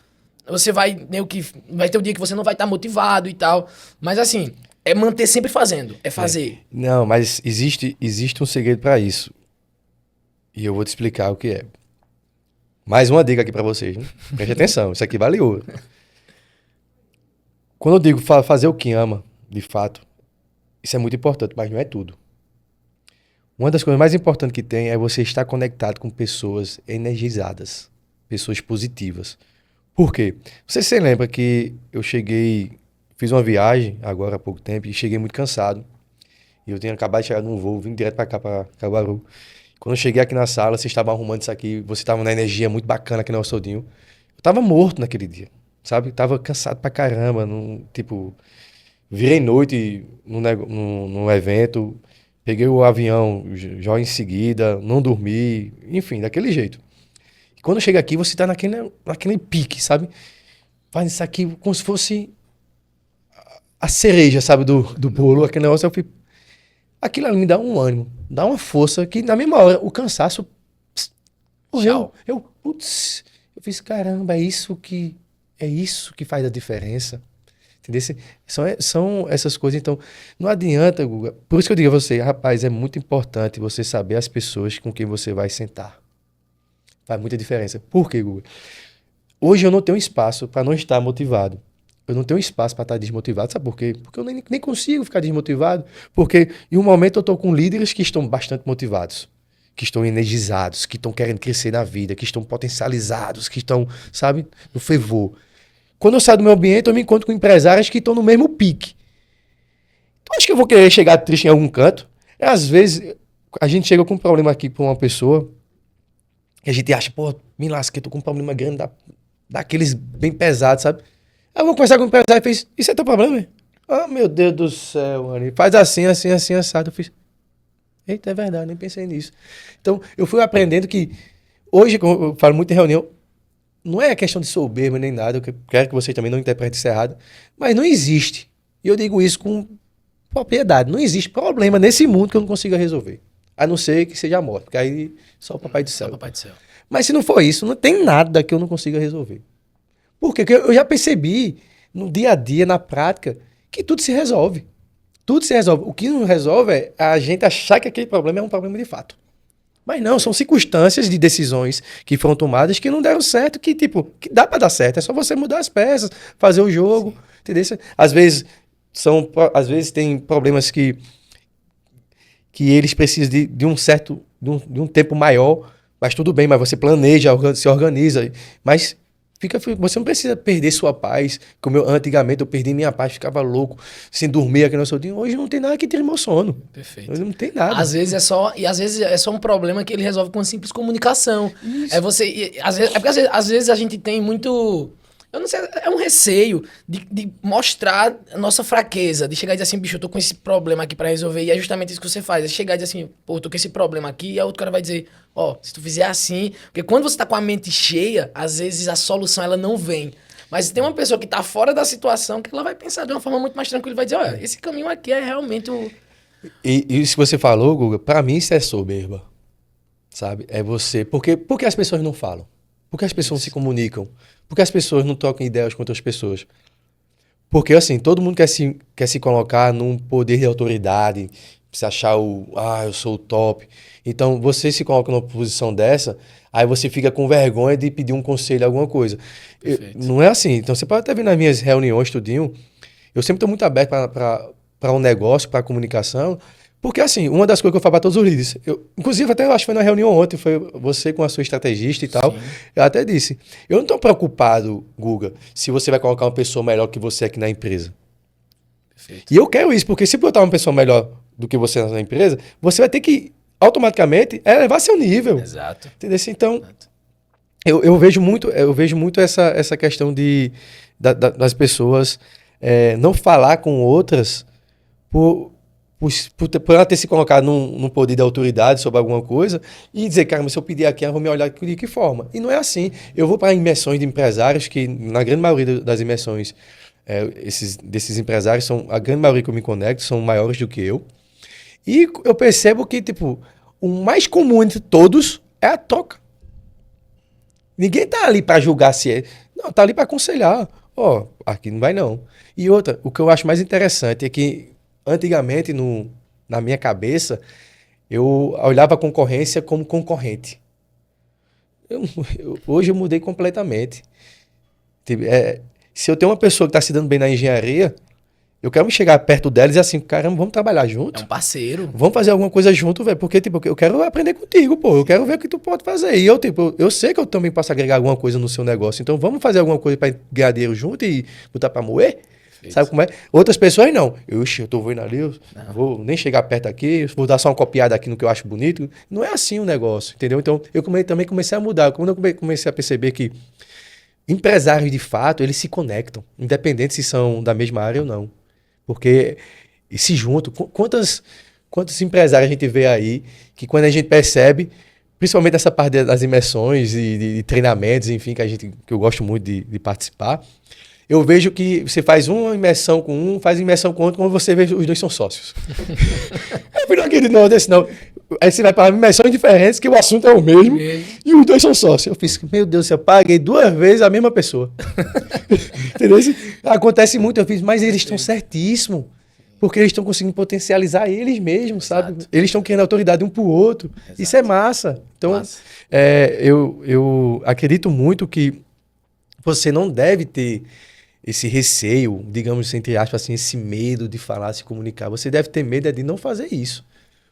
você vai ter o dia que você não vai estar motivado e tal. Mas assim, é manter sempre fazendo, é fazer. Não, mas existe um segredo para isso. E eu vou te explicar o que é. Mais uma dica aqui para vocês, né? Preste atenção, isso aqui vale ouro. Quando eu digo fazer o que ama, de fato, isso é muito importante, mas não é tudo. Uma das coisas mais importantes que tem é você estar conectado com pessoas energizadas, pessoas positivas. Por quê? Você se lembra que eu fiz uma viagem agora há pouco tempo e cheguei muito cansado. E eu tinha acabado de chegar num voo, vim direto para cá, para Caruaru. Quando eu cheguei aqui na sala, vocês estavam arrumando isso aqui, você estava na energia muito bacana aqui no Alçodinho. Eu estava morto naquele dia, sabe? Tava cansado pra caramba, virei noite num evento, peguei o avião já em seguida, não dormi, enfim, daquele jeito. E quando eu chego aqui, você tá naquele pique, sabe? Faz isso aqui como se fosse a cereja, sabe, do bolo, aquele negócio, aquilo ali me dá um ânimo, dá uma força que na mesma hora o cansaço Tchau. Putz, eu fiz, caramba, é isso que faz a diferença. Entendeu? São essas coisas. Então, não adianta, Guga. Por isso que eu digo a você, rapaz, é muito importante você saber as pessoas com quem você vai sentar. Faz muita diferença. Por quê, Guga? Hoje eu não tenho espaço para não estar motivado. Eu não tenho espaço para estar desmotivado. Sabe por quê? Porque eu nem consigo ficar desmotivado. Porque em um momento eu estou com líderes que estão bastante motivados, que estão energizados, que estão querendo crescer na vida, que estão potencializados, que estão, sabe, no fervor. Quando eu saio do meu ambiente, eu me encontro com empresários que estão no mesmo pique. Então, acho que eu vou querer chegar triste em algum canto. Às vezes, a gente chega com um problema aqui para uma pessoa e a gente acha, pô, me lasquei, tô com um problema grande daqueles bem pesados, sabe? Aí eu vou conversar com o empresário e fez, isso é teu problema? Hein? Ah, meu Deus do céu, mano. Faz assim, assado. Eu fiz, eita, é verdade, nem pensei nisso. Então, eu fui aprendendo que, hoje, como eu falo muito em reunião, não é questão de soberba nem nada, eu quero que vocês também não interpretem isso errado, mas não existe, e eu digo isso com propriedade, não existe problema nesse mundo que eu não consiga resolver, a não ser que seja a morte, porque aí só o Papai do Céu. Só o Papai do Céu. Mas se não for isso, não tem nada que eu não consiga resolver. Por quê? Porque eu já percebi no dia a dia, na prática, que tudo se resolve. Tudo se resolve. O que não resolve é a gente achar que aquele problema é um problema de fato. Mas não, são circunstâncias de decisões que foram tomadas que não deram certo, que que dá para dar certo. É só você mudar as peças, fazer o jogo, sim, entendeu? Às vezes tem problemas que eles precisam de um certo, de um tempo maior, mas tudo bem, mas você planeja, se organiza, mas você não precisa perder sua paz, como antigamente eu perdi minha paz, ficava louco, sem dormir aqui no seu dia. Hoje não tem nada que tire meu sono. Perfeito. Hoje não tem nada. Às vezes é só um problema que ele resolve com uma simples comunicação. Isso. Às vezes a gente tem muito, eu não sei, é um receio de mostrar a nossa fraqueza, de chegar e dizer assim, bicho, eu tô com esse problema aqui pra resolver, e é justamente isso que você faz, é chegar e dizer assim, pô, eu tô com esse problema aqui, e aí outro cara vai dizer, ó, se tu fizer assim, porque quando você tá com a mente cheia, às vezes a solução ela não vem. Mas tem uma pessoa que tá fora da situação que ela vai pensar de uma forma muito mais tranquila e vai dizer, olha, esse caminho aqui é realmente o... E isso que você falou, Guga, pra mim isso é soberba, sabe? É você... Por que as pessoas não falam? Por que as pessoas não se comunicam? Por que as pessoas não trocam ideias com outras pessoas? Porque, assim, todo mundo quer se colocar num poder de autoridade, se achar eu sou o top. Então, você se coloca numa posição dessa, aí você fica com vergonha de pedir um conselho, alguma coisa. Não é assim. Então, você pode até ver nas minhas reuniões, tudinho, eu sempre estou muito aberto para um negócio, para a comunicação, porque, assim, uma das coisas que eu falo para todos os líderes, inclusive até eu acho que foi na reunião ontem, foi você com a sua estrategista e tal, eu até disse, eu não estou preocupado, Guga, se você vai colocar uma pessoa melhor que você aqui na empresa. Perfeito. E eu quero isso, porque se botar uma pessoa melhor do que você na empresa, você vai ter que, automaticamente, elevar seu nível. Exato. Entendeu? Então, exato. Eu vejo muito essa questão das pessoas não falar com outras por ela ter se colocado num poder de autoridade sobre alguma coisa e dizer, cara, mas se eu pedir aqui, eu vou me olhar de que forma? E não é assim. Eu vou para imersões de empresários que, na grande maioria das imersões, desses empresários, a grande maioria que eu me conecto são maiores do que eu. E eu percebo que, tipo, o mais comum entre todos é a troca. Ninguém tá ali para julgar se é. Não, tá ali para aconselhar. Ó, aqui não vai não. E outra, o que eu acho mais interessante é que antigamente, na minha cabeça, eu olhava a concorrência como concorrente. Hoje eu mudei completamente. Se eu tenho uma pessoa que está se dando bem na engenharia, eu quero me chegar perto dela e dizer assim, caramba, vamos trabalhar junto? É um parceiro. Vamos fazer alguma coisa junto, velho. Porque, tipo, eu quero aprender contigo, pô. Eu quero ver o que tu pode fazer. E eu sei que eu também posso agregar alguma coisa no seu negócio. Então, vamos fazer alguma coisa para ganhar dinheiro junto e botar para moer? Isso. Sabe como é? Outras pessoas não. Eu tô vendo ali, eu vou nem chegar perto aqui, vou dar só uma copiada aqui no que eu acho bonito. Não é assim o negócio, entendeu? Então, eu também comecei a mudar. Quando eu comecei a perceber que empresários, de fato, eles se conectam, independente se são da mesma área ou não. Porque se juntam. Quantos empresários a gente vê aí que quando a gente percebe, principalmente nessa parte das imersões e de treinamentos, enfim, que eu gosto muito de participar, eu vejo que você faz uma imersão com um, faz imersão com outro, quando você vê os dois são sócios. Eu não acredito não. Aí você vai para missões diferentes, que o assunto é o mesmo, e os dois são sócios. Eu fiz, meu Deus, eu paguei 2 vezes a mesma pessoa. Entendeu? Acontece muito, eu fiz, mas eles estão certíssimos. Porque eles estão conseguindo potencializar eles mesmos, sabe? Exato. Eles estão criando autoridade um pro outro. Exato. Isso é massa. Então, Massa. eu acredito muito que você não deve ter esse receio, digamos, entre aspas, assim, esse medo de falar, se comunicar. Você deve ter medo de não fazer isso.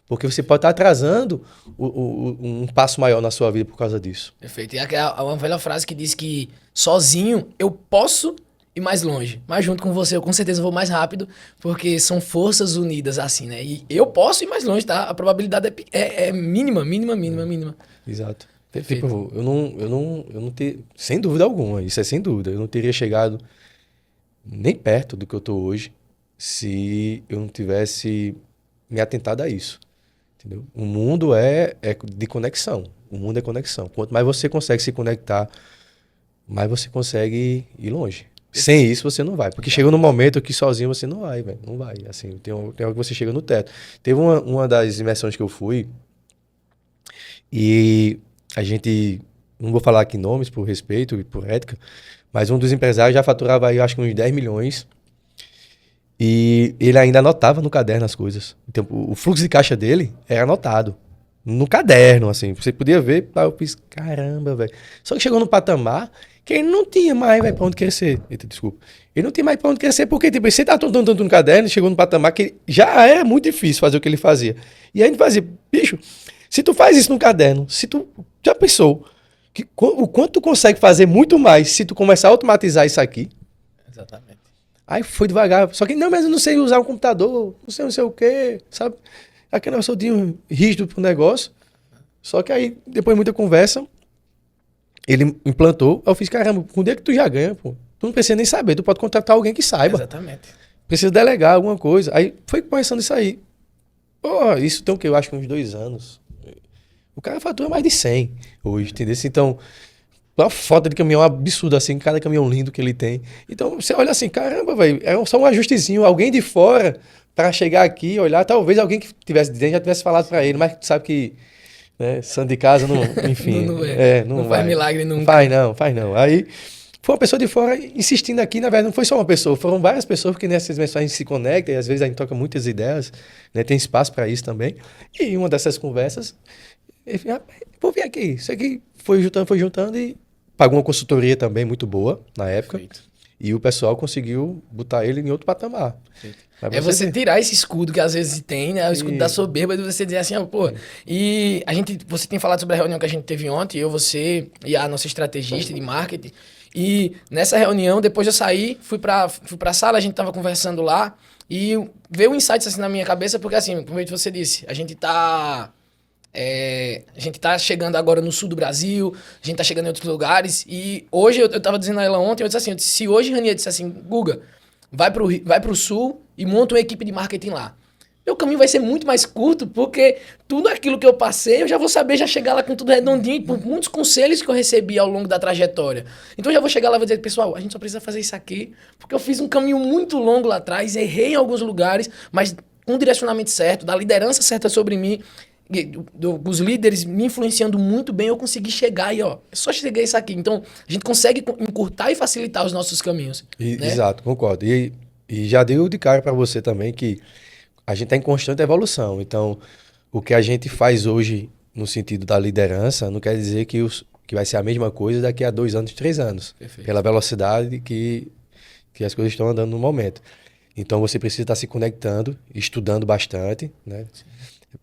Porque você pode estar atrasando um passo maior na sua vida por causa disso. Perfeito. E uma velha frase que diz que sozinho eu posso ir mais longe, mas junto com você eu com certeza vou mais rápido, porque são forças unidas assim, né? E eu posso ir mais longe, tá? A probabilidade é mínima. Exato. Perfeito. Tipo, eu não ter, sem dúvida alguma, isso é sem dúvida, eu não teria chegado nem perto do que eu estou hoje se eu não tivesse me atentado a isso. Entendeu? O mundo é de conexão. O mundo é conexão. Quanto mais você consegue se conectar, mais você consegue ir longe. Sem isso, você não vai. Porque chega num momento que sozinho você não vai, velho. Não vai. Assim, tem hora que você chega no teto. Teve uma das imersões que eu fui e a gente, não vou falar aqui nomes por respeito e por ética, mas um dos empresários já faturava aí, acho que uns 10 milhões. E ele ainda anotava no caderno as coisas. Então, o fluxo de caixa dele era anotado. No caderno, assim. Você podia ver, eu fiz, caramba, velho. Só que chegou num patamar que ele não tinha mais, velho, pra onde crescer. Eita, desculpa. Ele não tinha mais pra onde crescer, porque, tipo, você tá tanto no caderno, chegou num patamar que já era muito difícil fazer o que ele fazia. E aí a gente fazia, bicho, se tu faz isso no caderno, se tu já pensou o quanto tu consegue fazer muito mais se tu começar a automatizar isso aqui? Exatamente. Aí foi devagar. Só que, não, mas eu não sei usar um computador, não sei o quê, sabe? Aquele negócio rígido pro negócio. Só que aí, depois de muita conversa, ele implantou. Aí eu fiz, caramba, com o dia que tu já ganha, pô. Tu não precisa nem saber, tu pode contratar alguém que saiba. Exatamente. Precisa delegar alguma coisa. Aí foi começando isso aí. Pô, isso tem o quê? Eu acho que uns 2 anos. O cara fatura mais de 100 hoje, entendeu? Então, uma foto de caminhão absurda, assim, cada caminhão lindo que ele tem. Então, você olha assim, caramba, velho, é só um ajustezinho. Alguém de fora, para chegar aqui, olhar, talvez alguém que tivesse de dentro já tivesse falado para ele, mas tu sabe que, né, santo de casa, não, enfim. não faz milagre nunca. Faz não. Aí, foi uma pessoa de fora insistindo aqui, na verdade, não foi só uma pessoa, foram várias pessoas, porque nessas mensagens a gente se conecta e às vezes a gente toca muitas ideias, né, tem espaço para isso também. E uma dessas conversas, ele, vou vir aqui, isso aqui foi juntando e pagou uma consultoria também muito boa na época. Perfeito. E o pessoal conseguiu botar ele em outro patamar. Você tirar esse escudo que às vezes tem, né? O escudo da soberba, de você dizer assim, pô. E você tem falado sobre a reunião que a gente teve ontem, eu, você e a nossa estrategista de marketing. E nessa reunião, depois eu saí, fui pra sala, a gente tava conversando lá e veio um insight assim na minha cabeça, porque assim, como você disse, a gente tá chegando agora no sul do Brasil, a gente tá chegando em outros lugares, e hoje, eu tava dizendo a ela ontem, eu disse assim, se hoje a Rania disse assim, Guga, vai pro sul e monta uma equipe de marketing lá. Meu caminho vai ser muito mais curto, porque tudo aquilo que eu passei, eu já vou saber, já chegar lá com tudo redondinho, por muitos conselhos que eu recebi ao longo da trajetória. Então eu já vou chegar lá e vou dizer, pessoal, a gente só precisa fazer isso aqui, porque eu fiz um caminho muito longo lá atrás, errei em alguns lugares, mas com o direcionamento certo, da liderança certa sobre mim, os líderes me influenciando muito bem, eu consegui chegar e, ó, eu só cheguei a isso aqui. Então, a gente consegue encurtar e facilitar os nossos caminhos. Né? Exato, concordo. E já deu de cara para você também que a gente está em constante evolução. Então, o que a gente faz hoje no sentido da liderança não quer dizer que vai ser a mesma coisa daqui a 2 anos, 3 anos. Perfeito. Pela velocidade que as coisas estão andando no momento. Então, você precisa estar se conectando, estudando bastante, né?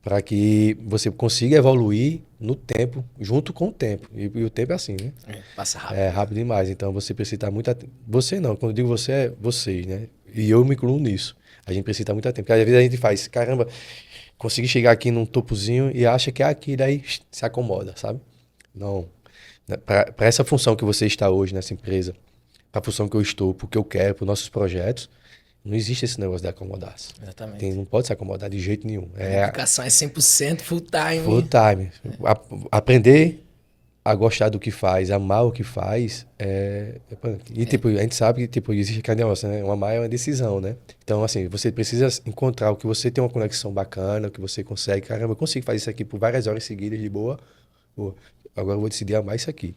Para que você consiga evoluir no tempo, junto com o tempo. E o tempo é assim, né? Passa rápido. É rápido demais. Então, você precisa estar muito atento. Você não, quando eu digo você, é vocês, né? E eu me incluo nisso. A gente precisa estar muito atento. Porque às vezes a gente faz, caramba, consegui chegar aqui num topozinho e acha que é aqui, daí se acomoda, sabe? Não. Para essa função que você está hoje nessa empresa, para a função que eu estou, porque eu quero, para os nossos projetos, não existe esse negócio de acomodar-se. Exatamente. Não pode se acomodar de jeito nenhum. A educação é 100% full time. Full time. Aprender a gostar do que faz, amar o que faz, punk. E, tipo, a gente sabe que, tipo, existe aquele negócio, né? O amar é uma decisão, né? Então, assim, você precisa encontrar o que você tem uma conexão bacana, o que você consegue. Caramba, eu consigo fazer isso aqui por várias horas seguidas de boa. Pô, agora eu vou decidir amar isso aqui.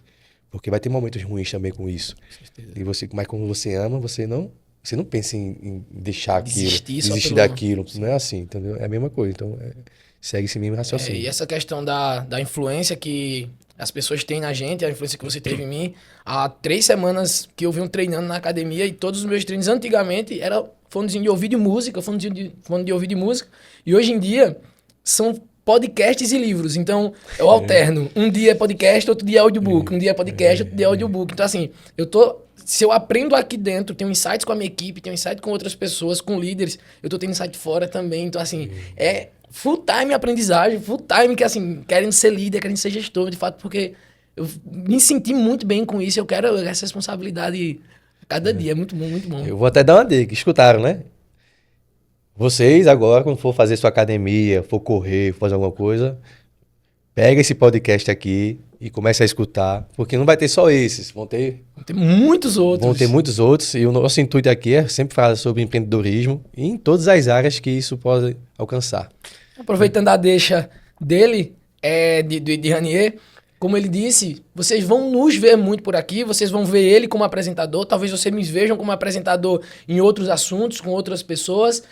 Porque vai ter momentos ruins também com isso. E você, mas como você ama, você não pensa em deixar aquilo, desistir daquilo. Não é assim, entendeu? É a mesma coisa. Então, segue esse mesmo raciocínio. E essa questão da influência que as pessoas têm na gente, a influência que você teve em mim, há 3 semanas que eu venho treinando na academia e todos os meus treinos antigamente era fonezinho de ouvido de música, fone de ouvido de música, e hoje em dia são podcasts e livros, então eu alterno, um dia é podcast, outro dia é audiobook, um dia é podcast, outro dia é audiobook, então assim, se eu aprendo aqui dentro, tenho insights com a minha equipe, tenho insight com outras pessoas, com líderes, eu tô tendo insight fora também, então assim, full time aprendizagem, full time que assim, querendo ser líder, querendo ser gestor, de fato, porque eu me senti muito bem com isso, eu quero essa responsabilidade a cada dia, é muito bom, muito bom. Eu vou até dar uma dica, escutaram, né? Vocês agora, quando for fazer sua academia, for correr, for fazer alguma coisa, pega esse podcast aqui e comece a escutar, porque não vai ter só esses, vão ter muitos outros. Vão ter muitos outros, e o nosso intuito aqui é sempre falar sobre empreendedorismo e em todas as áreas que isso pode alcançar. Aproveitando a deixa dele, de Ranier, como ele disse, vocês vão nos ver muito por aqui, vocês vão ver ele como apresentador, talvez vocês me vejam como apresentador em outros assuntos, com outras pessoas.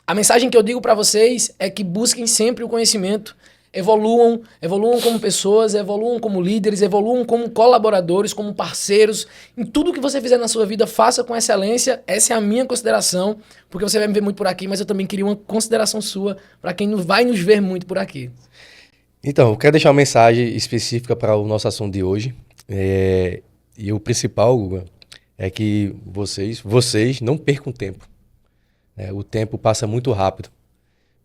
A mensagem que eu digo para vocês é que busquem sempre o conhecimento, evoluam como pessoas, evoluam como líderes, evoluam como colaboradores, como parceiros. Em tudo que você fizer na sua vida, faça com excelência. Essa é a minha consideração, porque você vai me ver muito por aqui, mas eu também queria uma consideração sua para quem vai nos ver muito por aqui. Então, eu quero deixar uma mensagem específica para o nosso assunto de hoje. E o principal, Guga, é que vocês não percam tempo. O tempo passa muito rápido.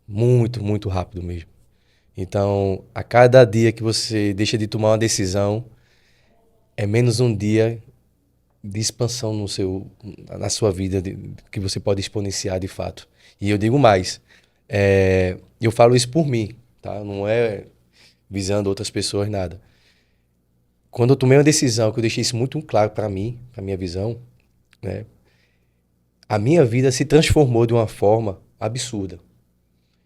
Muito, muito rápido mesmo. Então, a cada dia que você deixa de tomar uma decisão, é menos um dia de expansão na sua vida, que você pode exponenciar de fato. E eu digo mais, eu falo isso por mim, tá? Não é visando outras pessoas, nada. Quando eu tomei uma decisão, que eu deixei isso muito claro para mim, para minha visão, né? A minha vida se transformou de uma forma absurda.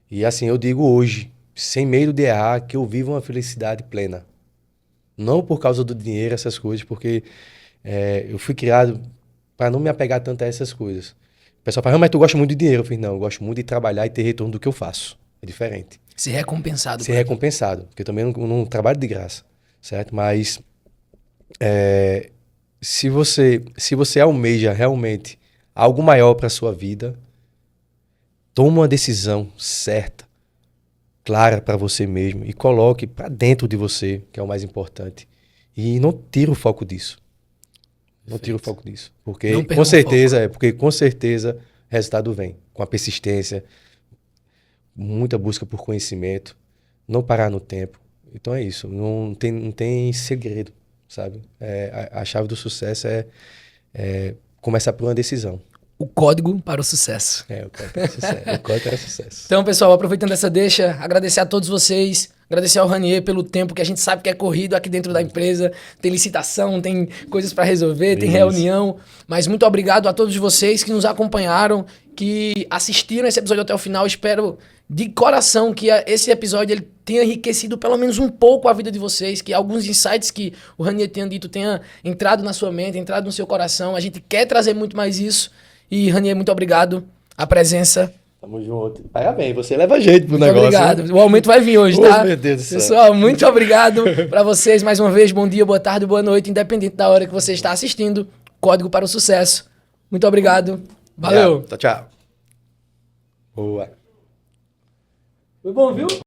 E assim, eu digo hoje, sem medo de errar, que eu vivo uma felicidade plena. Não por causa do dinheiro, essas coisas, porque eu fui criado para não me apegar tanto a essas coisas. O pessoal fala, mas tu gosta muito de dinheiro? Eu falei, não, eu gosto muito de trabalhar e ter retorno do que eu faço. É diferente. Ser recompensado. Ser recompensado, porque eu também não trabalho de graça, certo? Mas se você almeja realmente algo maior para a sua vida, toma uma decisão certa, clara para você mesmo e coloque para dentro de você, que é o mais importante. E não tira o foco disso. Não tira o foco disso. Porque com certeza resultado vem. Com a persistência, muita busca por conhecimento, não parar no tempo. Então é isso. Não tem segredo, sabe? A chave do sucesso é começar por uma decisão. O código para o sucesso. O código para o sucesso. O código para o sucesso. Então, pessoal, aproveitando essa deixa, agradecer a todos vocês, agradecer ao Ranier pelo tempo que a gente sabe que é corrido aqui dentro da empresa. Tem licitação, tem coisas para resolver, tem reunião. Mas muito obrigado a todos vocês que nos acompanharam, que assistiram esse episódio até o final. Espero de coração que esse episódio ele tenha enriquecido pelo menos um pouco a vida de vocês, que alguns insights que o Ranier tenha dito tenha entrado na sua mente, entrado no seu coração. A gente quer trazer muito mais isso. E, Ranier, muito obrigado. A presença. Tamo junto. Parabéns, você leva jeito pro negócio. Obrigado. Né? O aumento vai vir hoje, tá? Meu Deus do céu. Pessoal, muito obrigado para vocês mais uma vez. Bom dia, boa tarde, boa noite, independente da hora que você está assistindo. Código para o sucesso. Muito obrigado. Valeu. Tchau, tchau. Boa. Foi bom, viu?